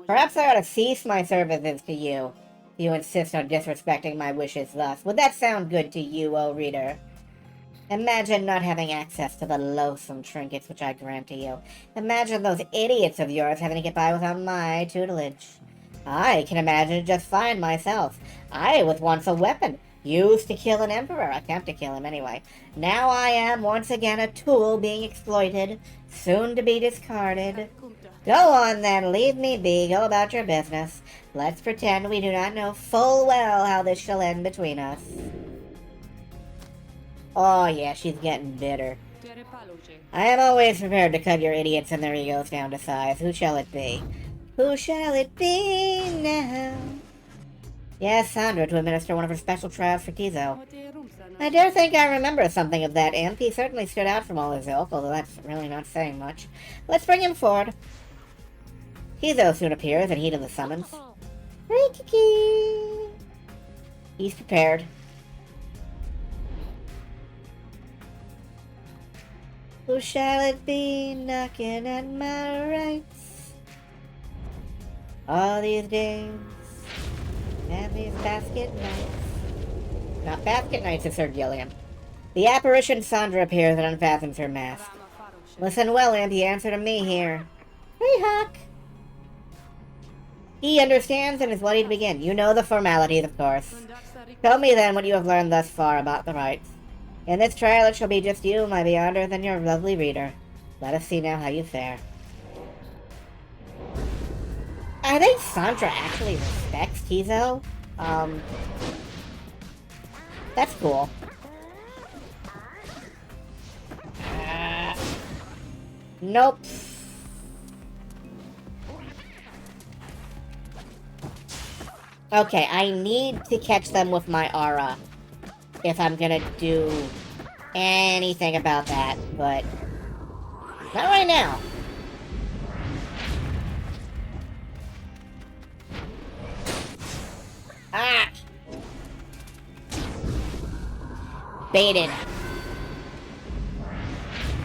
Perhaps I ought to cease my services to you. If you insist on disrespecting my wishes thus. Would that sound good to you, O reader? Imagine not having access to the loathsome trinkets which I grant to you. Imagine those idiots of yours having to get by without my tutelage. I can imagine it just fine myself. I was once a weapon, used to kill an emperor, attempt to kill him anyway. Now I am once again a tool being exploited, soon to be discarded. Go on then, leave me be, go about your business. Let's pretend we do not know full well how this shall end between us. Oh yeah, she's getting bitter. I am always prepared to cut your idiots and their egos down to size. Who shall it be? Who shall it be now? Yes, Sandra, to administer one of her special trials for Tizo. I dare think I remember something of that imp. He certainly stood out from all his ilk, although that's really not saying much. Let's bring him forward. Tizo soon appears in heat of the summons. He's prepared. Who shall it be knocking at my rights? All these days and these basket nights. Not basket nights, it's Sir Gilliam. The apparition Sandra appears and unfastens her mask. Listen well, Imp, you answer to me here. Hey, Hawk. He understands and is ready to begin. You know the formalities, of course. Tell me then what you have learned thus far about the rites. In this trial it shall be just you, my beyonder, and your lovely reader. Let us see now how you fare. I think Sandra actually respects Tizo. That's cool. Nope. Okay, I need to catch them with my aura if I'm gonna do anything about that, but not right now. Ah! Baited.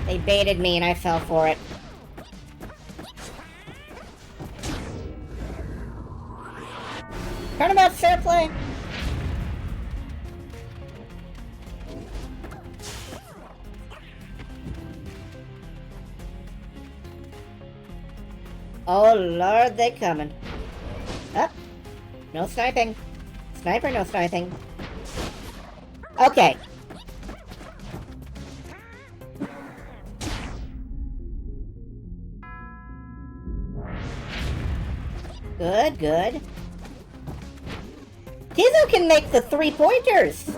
They baited me and I fell for it. Turnabout fair play. Oh lord, they coming. Up. No sniping. Sniper, no sniping. Okay. Good, good. Tizo can make the 3-pointers!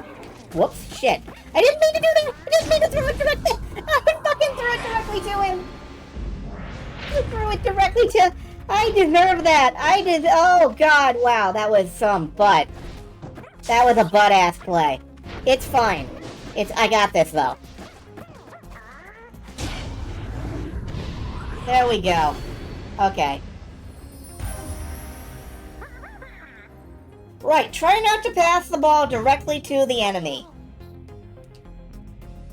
Whoops, shit. I didn't mean to do that! I didn't mean to throw it directly! I fucking threw it directly to him! I threw it directly to... I deserve that! Oh god, wow, that was some butt. That was a butt-ass play. It's fine. I got this, though. There we go. Okay. Right, try not to pass the ball directly to the enemy.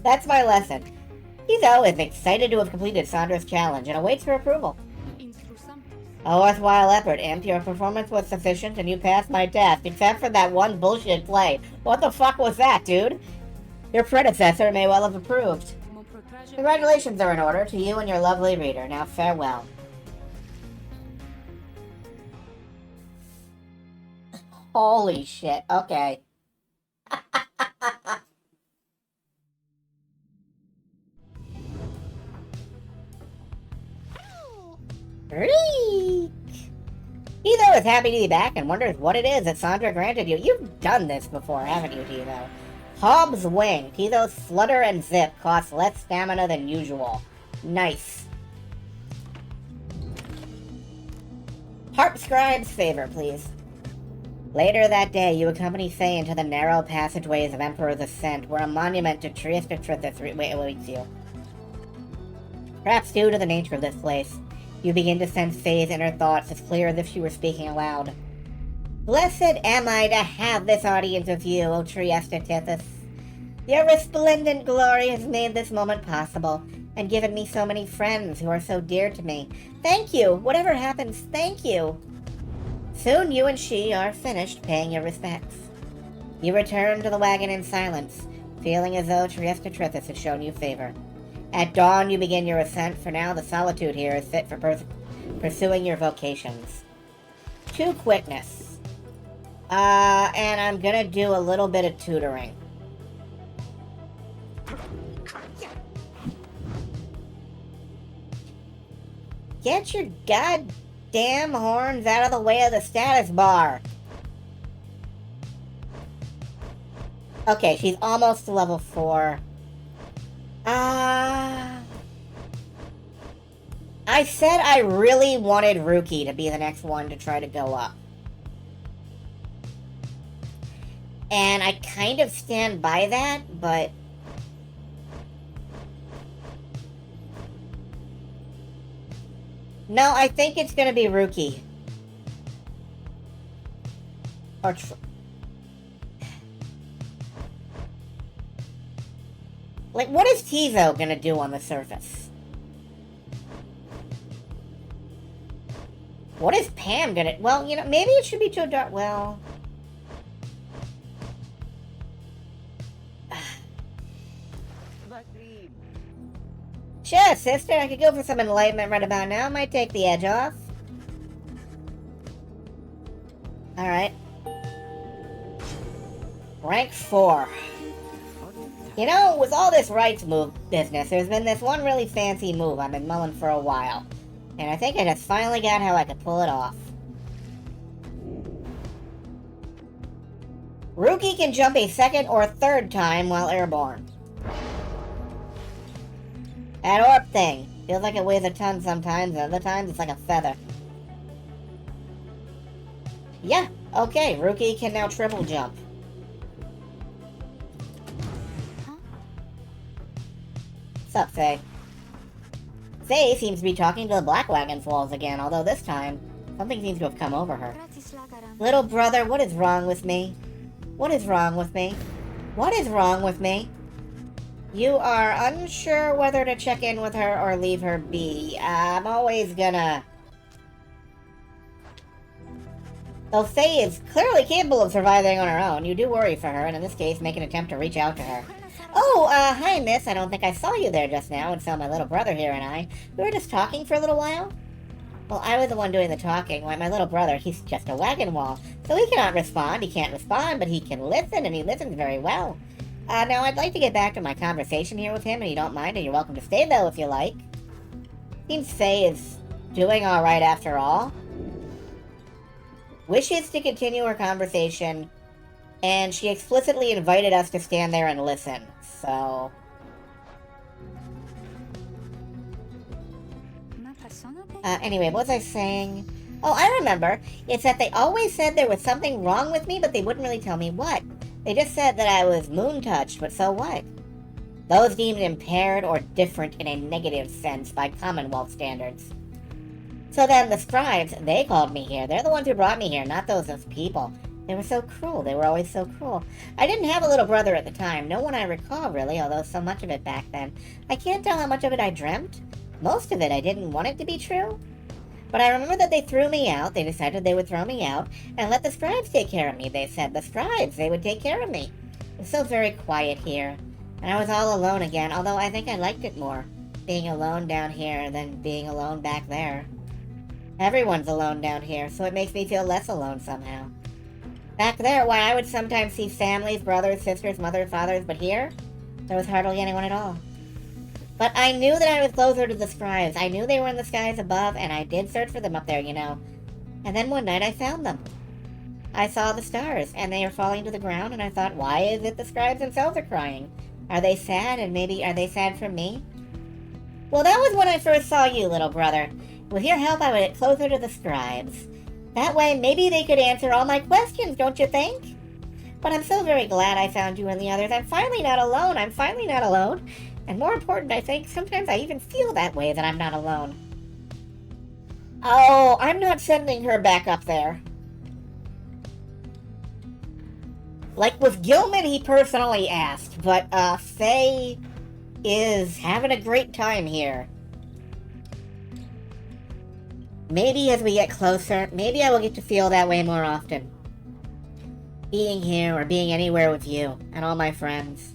That's my lesson. Tizo is excited to have completed Sandra's challenge and awaits her approval. A worthwhile effort, Imp. Your performance was sufficient and you passed my test, except for that one bullshit play. What the fuck was that, dude? Your predecessor may well have approved. Congratulations are in order to you and your lovely reader. Now farewell. Holy shit, okay. Tizo is happy to be back and wonders what it is that Sandra granted you. You've done this before, haven't you, Tizo? Hobbs Wing. Tizo's Flutter and Zip cost less stamina than usual. Nice. Harp Scribe's favor, please. Later that day, you accompany Faye into the narrow passageways of Emperor's Ascent, where a monument to Tightest awaits you. Perhaps due to the nature of this place, you begin to sense Faye's inner thoughts as clear as if she were speaking aloud. Blessed am I to have this audience with you, O Tightest. Your resplendent glory has made this moment possible, and given me so many friends who are so dear to me. Thank you! Whatever happens, thank you! Soon you and she are finished paying your respects. You return to the wagon in silence, feeling as though Tightest has shown you favor. At dawn, you begin your ascent. For now, the solitude here is fit for pursuing your vocations. 2 quickness. And I'm gonna do a little bit of tutoring. Get your goddamn horns out of the way of the status bar. Okay, she's almost to level 4. I said I really wanted Ruki to be the next one to try to go up. And I kind of stand by that, but... No, I think it's gonna be Ruki. Or... Like, what is Tizo gonna do on the surface? What is Pam gonna... Well, you know, maybe it should be Joe Dart... Well... Sure, sister, I could go for some enlightenment right about now. Might take the edge off. Alright. Rank 4. You know, with all this Rite's move business, there's been this one really fancy move I've been mulling for a while. And I think I just finally got how I could pull it off. Ruki can jump a 2nd or 3rd time while airborne. That orb thing. Feels like it weighs a ton sometimes, and other times it's like a feather. Yeah, okay, Ruki can now triple jump. What's up, Faye? Faye seems to be talking to the Black Wagon's walls again, although this time, something seems to have come over her. Little brother, what is wrong with me? What is wrong with me? What is wrong with me? You are unsure whether to check in with her or leave her be. I'm always gonna... Though Faye is clearly capable of surviving on her own, you do worry for her, and in this case, make an attempt to reach out to her. Oh, hi, miss. I don't think I saw you there just now, and so my little brother here and I, we were just talking for a little while. Well, I was the one doing the talking. Why, my little brother, he's just a wagon wall, so he cannot respond. He can't respond, but he can listen, and he listens very well. Now, I'd like to get back to my conversation here with him, and you don't mind, and you're welcome to stay, though, if you like. Seems Faye is doing alright after all. Wishes to continue her conversation, and she explicitly invited us to stand there and listen, so... Anyway, what was I saying? Oh, I remember. It's that they always said there was something wrong with me, but they wouldn't really tell me what. They just said that I was moon-touched, but so what? Those deemed impaired or different in a negative sense by Commonwealth standards. So then the scribes, they called me here. They're the ones who brought me here, not those people. They were so cruel. They were always so cruel. I didn't have a little brother at the time. No one I recall, really, although so much of it back then. I can't tell how much of it I dreamt. Most of it I didn't want it to be true. But I remember that they threw me out. They decided they would throw me out and let the scribes take care of me. They said the scribes, they would take care of me. It was so very quiet here. And I was all alone again, although I think I liked it more. Being alone down here than being alone back there. Everyone's alone down here, so it makes me feel less alone somehow. Back there, why, I would sometimes see families, brothers, sisters, mothers, fathers, but here, there was hardly anyone at all. But I knew that I was closer to the scribes. I knew they were in the skies above, and I did search for them up there, you know. And then one night I found them. I saw the stars, and they are falling to the ground, and I thought, why is it the scribes themselves are crying? Are they sad, and maybe are they sad for me? Well, that was when I first saw you, little brother. With your help, I would get closer to the scribes. That way, maybe they could answer all my questions, don't you think? But I'm so very glad I found you and the others. I'm finally not alone. I'm finally not alone. And more important, I think, sometimes I even feel that way, that I'm not alone. Oh, I'm not sending her back up there. Like with Gilman, he personally asked, but Faye is having a great time here. Maybe as we get closer, maybe I will get to feel that way more often. Being here or being anywhere with you and all my friends.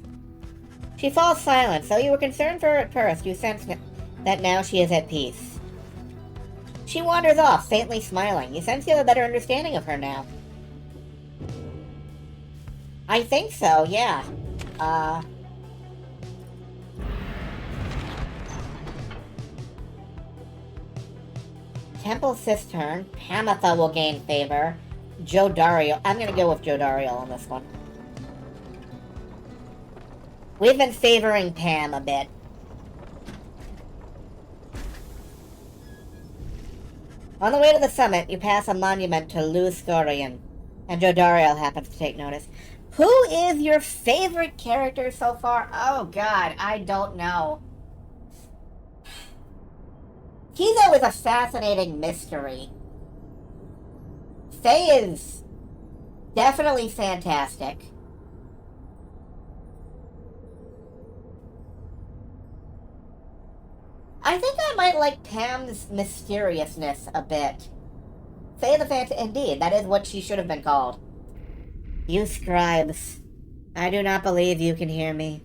She falls silent, so you were concerned for her at first. You sense that now she is at peace. She wanders off, faintly smiling. You sense you have a better understanding of her now. I think so, yeah. Temple Cistern. Hamatha will gain favor. Joe Dario. I'm gonna go with Joe Dario on this one. We've been favoring Pam a bit. On the way to the summit, you pass a monument to Luscorian, and Joe Dario happens to take notice. Who is your favorite character so far? Oh god, I don't know. He's always a fascinating mystery. Faye is definitely fantastic. I think I might like Pam's mysteriousness a bit. Faye the indeed, that is what she should have been called. You scribes, I do not believe you can hear me.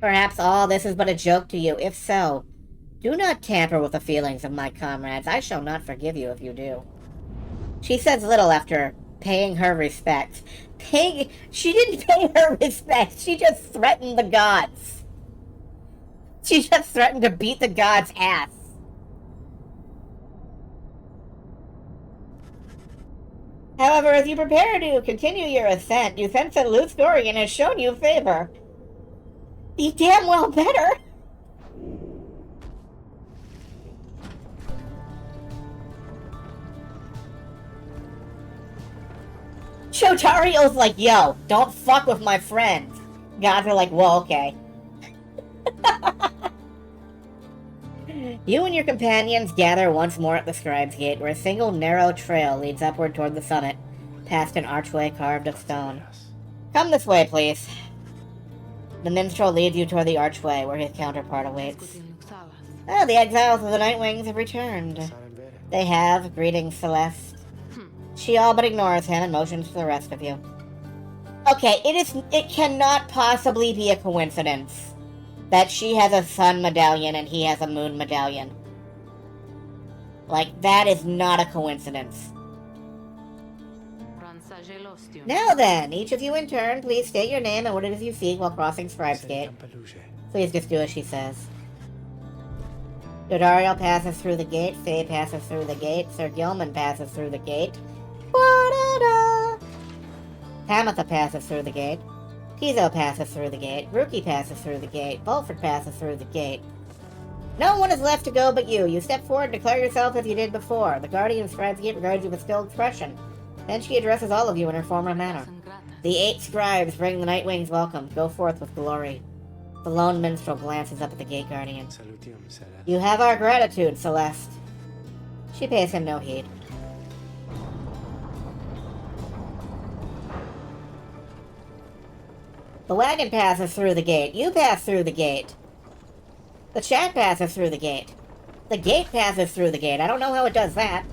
Perhaps all this is but a joke to you. If so, do not tamper with the feelings of my comrades. I shall not forgive you if you do. She says little after paying her respects. She didn't pay her respects. She just threatened the gods. She just threatened to beat the gods' ass. However, as you prepare to continue your ascent, you sense that Luscorian has shown you favor. Be damn well better. Shotario's like, yo, don't fuck with my friends. Gods are like, well, okay. You and your companions gather once more at the Scribe's Gate, where a single narrow trail leads upward toward the summit, past an archway carved of stone. Come this way, please. The minstrel leads you toward the archway, where his counterpart awaits. Oh, the exiles of the Nightwings have returned. They have. Greetings, Celeste. She all but ignores him and motions to the rest of you. Okay, it cannot possibly be a coincidence that she has a sun medallion and he has a moon medallion. Like, that is not a coincidence. Now then, each of you in turn, please state your name and what it is you seek while crossing Scribe's Gate. Please just do as she says. Dodario passes through the gate, Faye passes through the gate, Sir Gilman passes through the gate. Hamatha passes through the gate. Kizo passes through the gate. Ruki passes through the gate. Bulford passes through the gate. No one is left to go but you. You step forward and declare yourself as you did before. The guardian of Scribe's Gate regards you with still expression. Then she addresses all of you in her former manner. The 8 scribes bring the Nightwing's welcome. Go forth with glory. The lone minstrel glances up at the gate guardian. You have our gratitude, Celeste. She pays him no heed. The wagon passes through the gate. You pass through the gate. The chat passes through the gate. The gate passes through the gate. I don't know how it does that.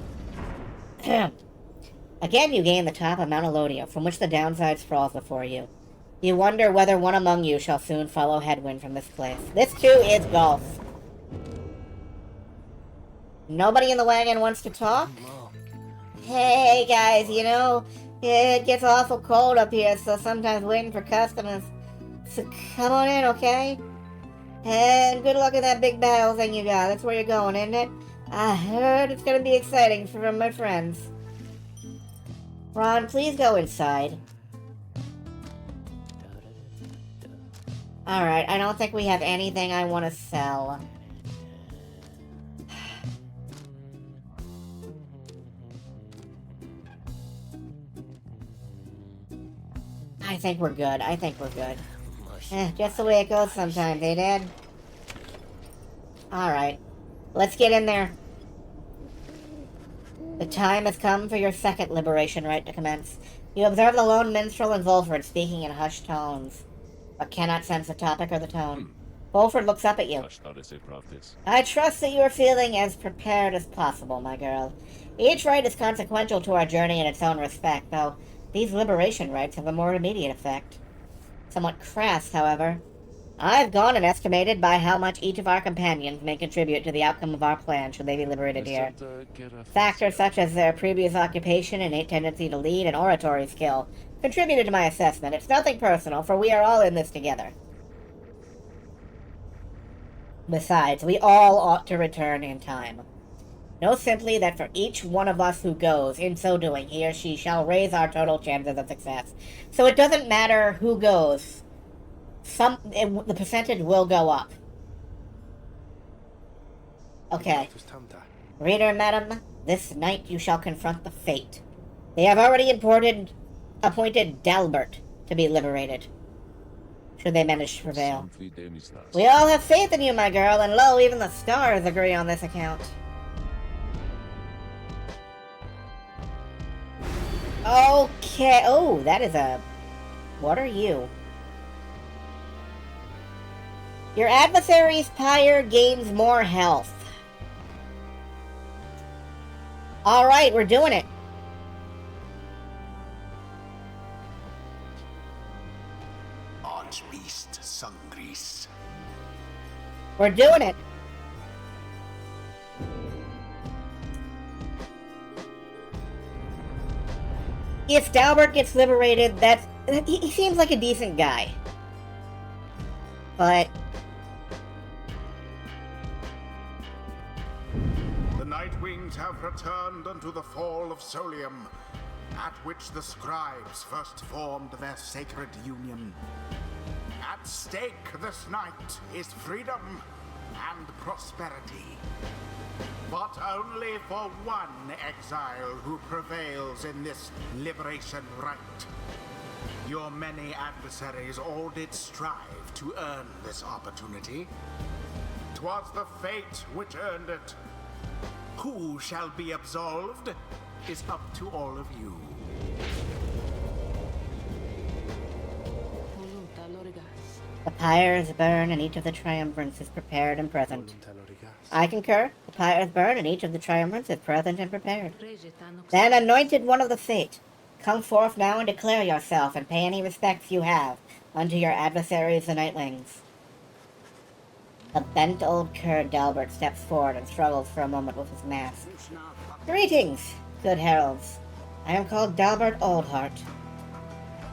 Again, you gain the top of Mount Elodia, from which the downside sprawls before you. You wonder whether one among you shall soon follow headwind from this place. This, too, is golf. Nobody in the wagon wants to talk? Hey, guys, you know, it gets awful cold up here, so sometimes waiting for customers. So come on in, okay? And good luck with that big battle thing you got. That's where you're going, isn't it? I heard it's gonna be exciting for my friends. Ron, please go inside. Alright, I don't think we have anything I want to sell. I think we're good. I think we're good. Just the way it goes sometimes, eh, Dad? Alright. Let's get in there. The time has come for your second liberation rite to commence. You observe the lone minstrel and Volford speaking in hushed tones, but cannot sense the topic or the tone. Volford looks up at you. I trust that you are feeling as prepared as possible, my girl. Each rite is consequential to our journey in its own respect, though these liberation rites have a more immediate effect. Somewhat crass, however. I've gone and estimated by how much each of our companions may contribute to the outcome of our plan should they be liberated here. Factors such as their previous occupation, innate tendency to lead, and oratory skill contributed to my assessment. It's nothing personal, for we are all in this together. Besides, we all ought to return in time. Know simply that for each one of us who goes, in so doing, he or she shall raise our total chances of success. So it doesn't matter who goes. The percentage will go up. Okay. Reader, madam, this night you shall confront the fate. They have already appointed Dalbert to be liberated, should they manage to prevail. We all have faith in you, my girl, and lo, even the stars agree on this account. Okay. Oh, that is a... What are you? Your adversary's Pyre gains more health. Alright, we're doing it. Archbeast Sungris. We're doing it. If Dalbert gets liberated, he seems like a decent guy. But The Nightwings have returned unto the fall of Solium, at which the scribes first formed their sacred union. At stake this night is freedom and prosperity. But only for one exile who prevails in this liberation rite. Your many adversaries all did strive to earn this opportunity. 'Twas the fate which earned it. Who shall be absolved is up to all of you. the pyres burn and each of the triumvirants is prepared and present. I concur. The pyres burn and each of the triumvirants is present and prepared. Then, anointed one of the fate, come forth now and declare yourself and pay any respects you have unto your adversaries the Nightlings. The bent old cur Dalbert steps forward and struggles for a moment with his mask. Greetings, good heralds. I am called Dalbert Oldheart.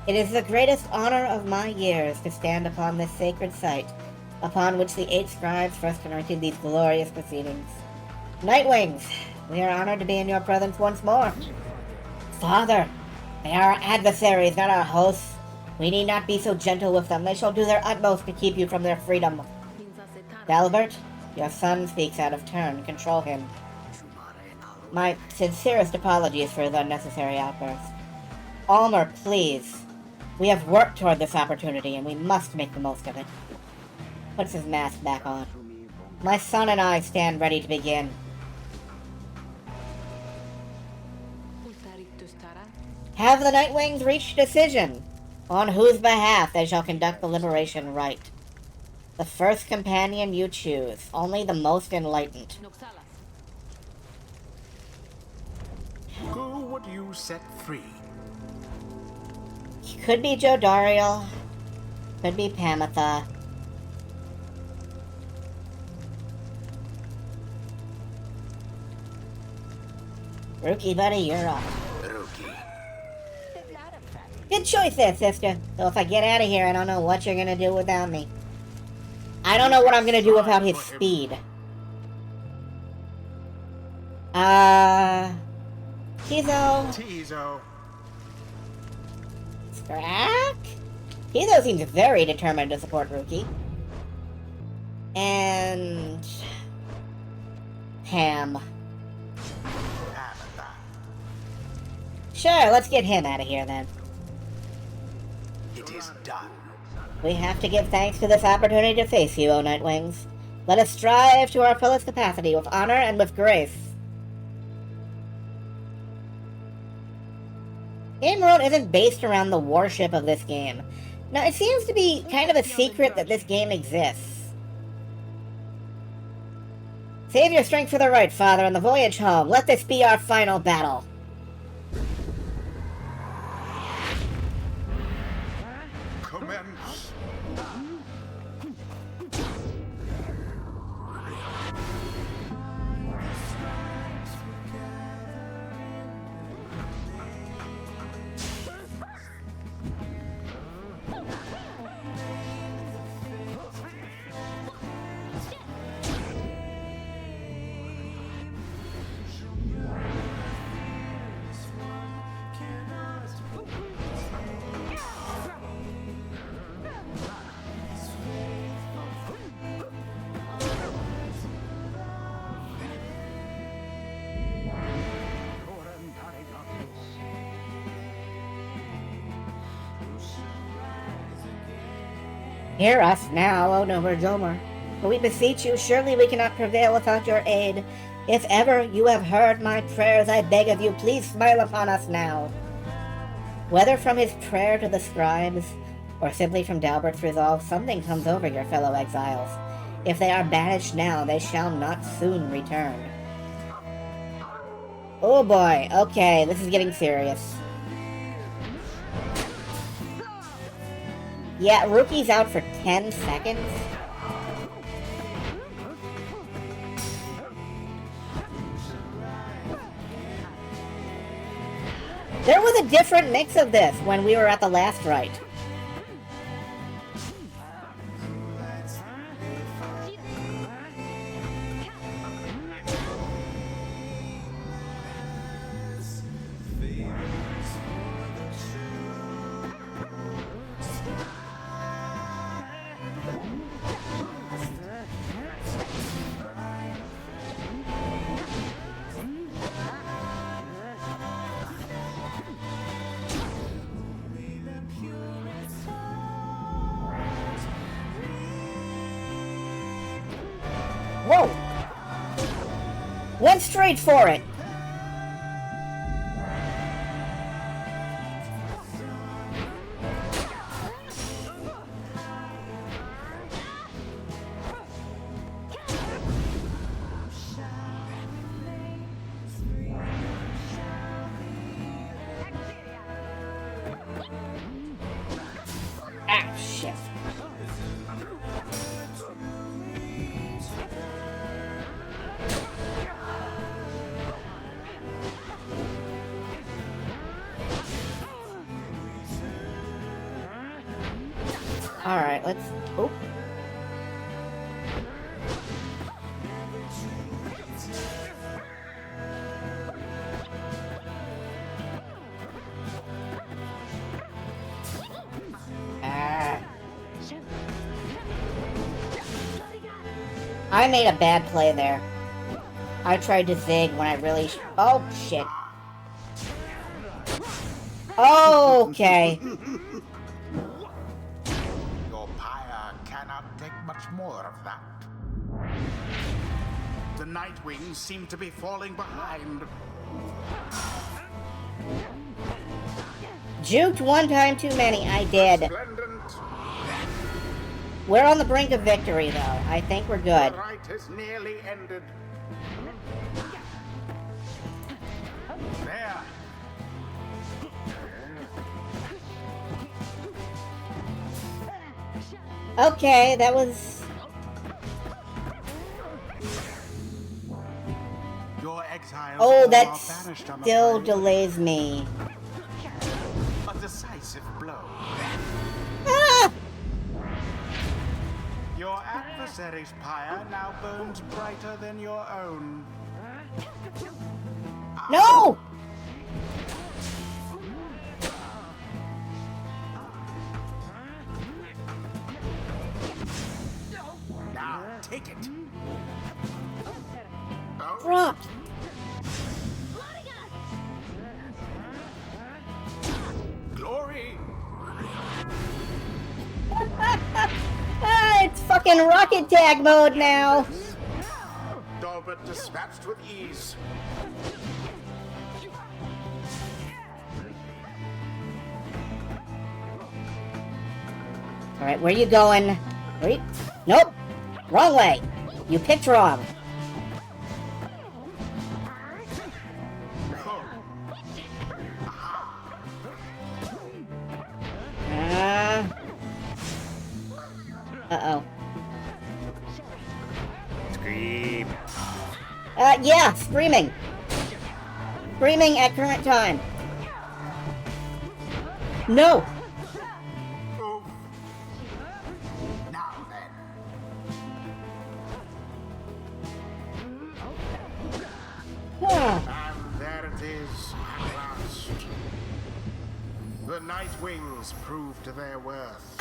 It is the greatest honor of my years to stand upon this sacred site, upon which the 8 scribes first anointed these glorious proceedings. Nightwings, we are honored to be in your presence once more. Father, they are our adversaries, not our hosts. We need not be so gentle with them. They shall do their utmost to keep you from their freedom. Dalbert, your son speaks out of turn. Control him. My sincerest apologies for his unnecessary outburst. Almer, please. We have worked toward this opportunity, and we must make the most of it. Puts his mask back on. My son and I stand ready to begin. Have the Nightwings reached a decision on whose behalf they shall conduct the liberation rite? The first companion you choose, only the most enlightened. Who would you set free? Could be Jodariel. Could be Pamatha. Rookie buddy, you're off. Rookie. Good choice there, sister. So if I get out of here, I don't know what you're gonna do without me. I don't know what I'm gonna do without his speed. Kizo. Tizo. Scrack? Kizo seems very determined to support Rookie. And... Ham. Sure, let's get him out of here then. It is done. We have to give thanks to this opportunity to face you, O Nightwings. Let us strive to our fullest capacity with honor and with grace. Game World isn't based around the warship of this game. Now, it seems to be kind of a secret that this game exists. Save your strength for the Rite, Father, and the voyage home. Let this be our final battle. Commence. Hear us now, O noble Jomer. For we beseech you, surely we cannot prevail without your aid. If ever you have heard my prayers, I beg of you, please smile upon us now. Whether from his prayer to the scribes, or simply from Dalbert's resolve, something comes over your fellow exiles. If they are banished now, they shall not soon return. Oh boy, okay, this is getting serious. Yeah, Rookie's out for 10 seconds. There was a different mix of this when we were at the last Rite. Whoa! Went straight for it! Ah, shit. Alright, let's... Oh. I made a bad play there. I tried to zig when I really... Oh, shit. Okay. Your Pyre cannot take much more of that. The Nightwings seem to be falling behind. Juked one time too many. I did. Resplendent. We're on the brink of victory, though. I think we're good. The Rite is nearly ended. There. Okay, that was... Your exiles Oh, are that banished, I'm still afraid. delays me. A decisive blow. Ah! Your adversary's pyre now burns brighter than your own. No! Now, take it. Oh, Dropped. glory! Ah, it's fucking rocket tag mode now. Dalbert dispatched with ease. Alright, where you going? Wait. Nope. Wrong way. You picked wrong. Uh-oh. Scream. Yeah, screaming. Screaming at current time. No! Oof. Now then. Ah, And there it is at last. The Night Wings proved their worth.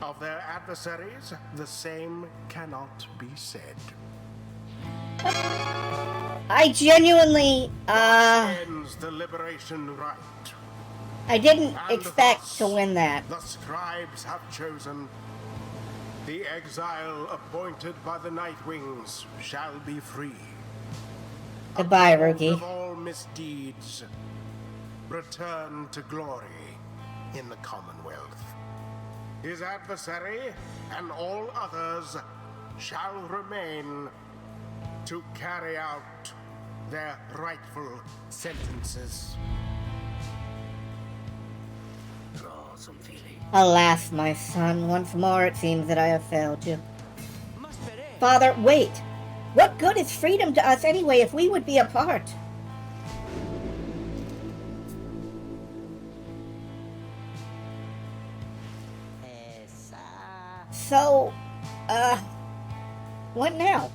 Of their adversaries, the same cannot be said. I genuinely, Ends the liberation rite. I didn't And expect thus, to win that. The scribes have chosen. The exile appointed by the Night Wings shall be free. Goodbye, Appalled rookie. of all misdeeds, return to glory in the Commonwealth. His adversary and all others shall remain to carry out their rightful sentences. Draw some feeling. Alas, my son, once more it seems that I have failed you. Father, wait! What good is freedom to us anyway if we would be apart? So, what now?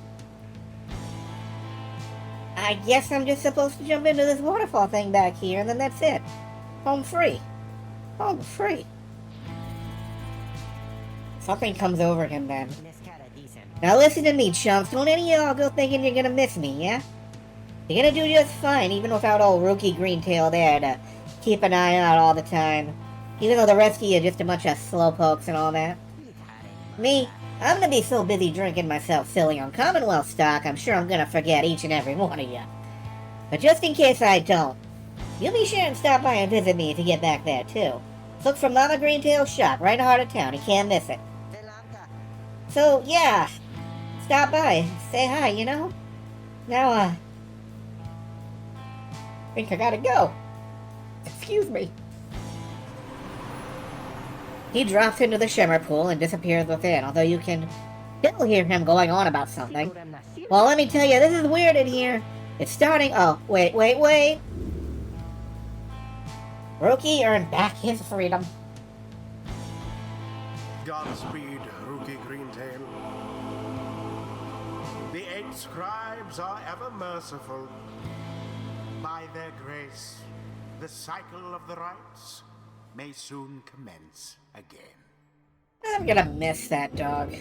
I guess I'm just supposed to jump into this waterfall thing back here, and then that's it. Home free. Home free. Something comes over him then. Now listen to me, chumps. Don't any of y'all go thinking you're gonna miss me, yeah? You're gonna do just fine, even without old rookie Greentail there to keep an eye out all the time. Even though the rest of you are just a bunch of slowpokes and all that. Me, I'm gonna be so busy drinking myself silly on Commonwealth stock, I'm sure I'm gonna forget each and every one of you. But just in case I don't, you'll be sure and stop by and visit me if you get back there, too. Look for Mama Greentail's shop right in the heart of town. You can't miss it. So, yeah. Stop by. Say hi, you know? Now, I think I gotta go. Excuse me. He drops into the shimmer pool and disappears within, although you can still hear him going on about something. Well, let me tell you, this is weird in here. It's starting... Oh, wait. Rookie earned back his freedom. Godspeed, Rookie Greentail. The 8 scribes are ever merciful. By their grace, the cycle of the rites may soon commence again. I'm gonna miss that dog.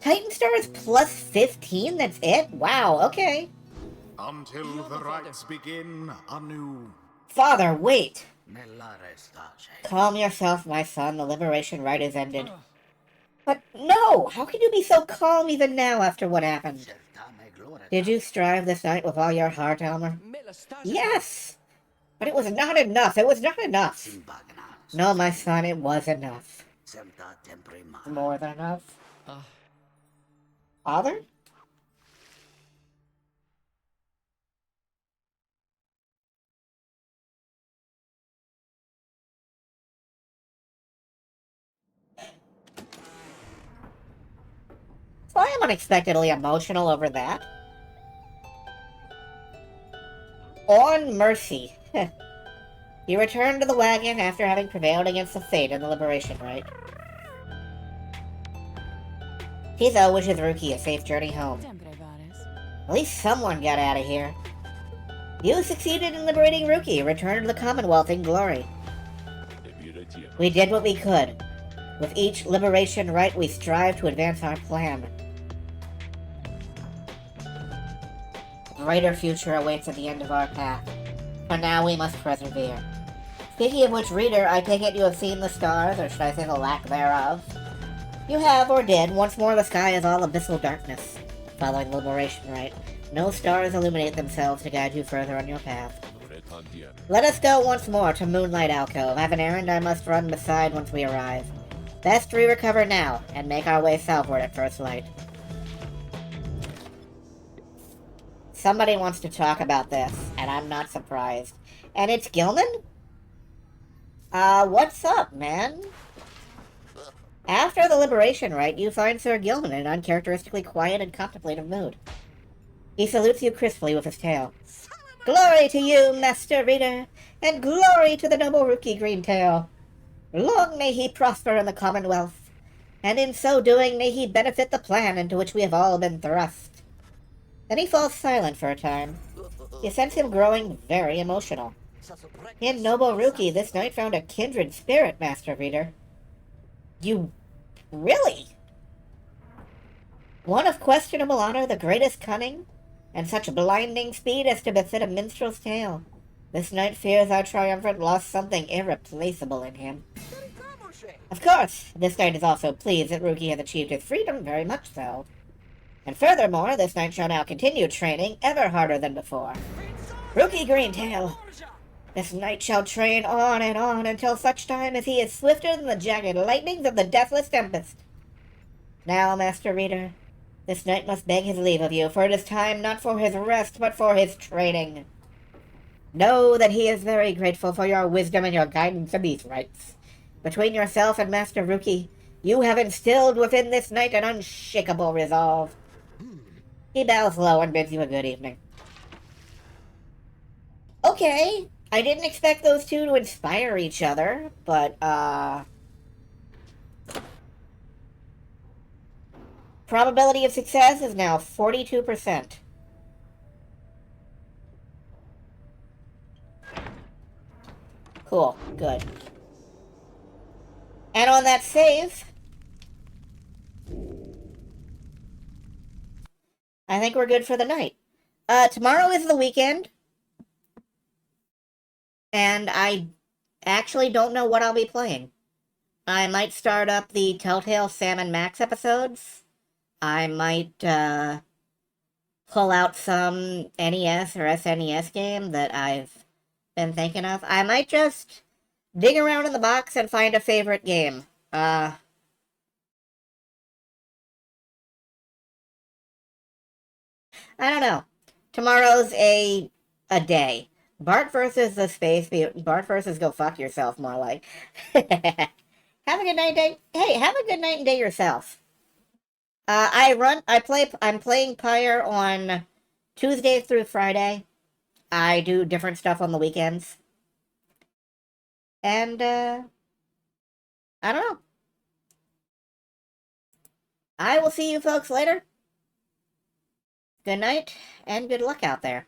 Titan Star is plus 15? That's it? Wow, okay. Until the rites begin anew. Father, wait. Calm yourself, my son. The liberation rite is ended. But no! How can you be so calm even now after what happened? Did you strive this night with all your heart, Elmer? Yes! But it was not enough. It was not enough. No, my son, it was enough. More than enough. Father? So I am unexpectedly emotional over that. On mercy. You return to the wagon after having prevailed against the fate in the liberation rite. Tizo wishes Ruki a safe journey home. At least someone got out of here. You succeeded in liberating Ruki. Return to the Commonwealth in glory. We did what we could. With each liberation rite, we strive to advance our plan. A brighter future awaits at the end of our path. For now, we must persevere. Speaking of which, reader, I take it you have seen the stars, or should I say the lack thereof? You have, or did. Once more the sky is all abyssal darkness. Following the liberation rite, no stars illuminate themselves to guide you further on your path. Let us go once more to Moonlight Alcove. I have an errand I must run beside once we arrive. Best we recover now, and make our way southward at first light. Somebody wants to talk about this, and I'm not surprised. And it's Gilman? What's up, man? After the liberation rite, you find Sir Gilman in an uncharacteristically quiet and contemplative mood. He salutes you crisply with his tail. Glory to you, Master Reader, and glory to the noble Ruki Greentail. Long may he prosper in the Commonwealth, and in so doing may he benefit the plan into which we have all been thrust. Then he falls silent for a time. You sense him growing very emotional. In noble Ruki, this knight found a kindred spirit, Master Reader. You... really? One of questionable honor, the greatest cunning, and such blinding speed as to befit a minstrel's tale. This knight fears our triumvirate lost something irreplaceable in him. Of course, this knight is also pleased that Ruki has achieved his freedom, very much so. And furthermore, this knight shall now continue training ever harder than before. Ruki Greentail! This knight shall train on until such time as he is swifter than the jagged lightnings of the deathless tempest. Now, Master Reader, this knight must beg his leave of you, for it is time not for his rest, but for his training. Know that he is very grateful for your wisdom and your guidance in these rites. Between yourself and Master Ruki, you have instilled within this knight an unshakable resolve. He bows low and bids you a good evening. Okay, I didn't expect those two to inspire each other, but, probability of success is now 42%. Cool, good. And on that save, I think we're good for the night. Tomorrow is the weekend, and I actually don't know what I'll be playing. I might start up the Telltale Sam and Max episodes. I might, pull out some NES or SNES game that I've been thinking of. I might just dig around in the box and find a favorite game. I don't know. Tomorrow's a day. Bart versus the Space Mutant. Bart versus go fuck yourself, more like. Have a good night, day. Hey, have a good night and day yourself. I'm playing Pyre on Tuesday through Friday. I do different stuff on the weekends. And, I don't know. I will see you folks later. Good night, and good luck out there.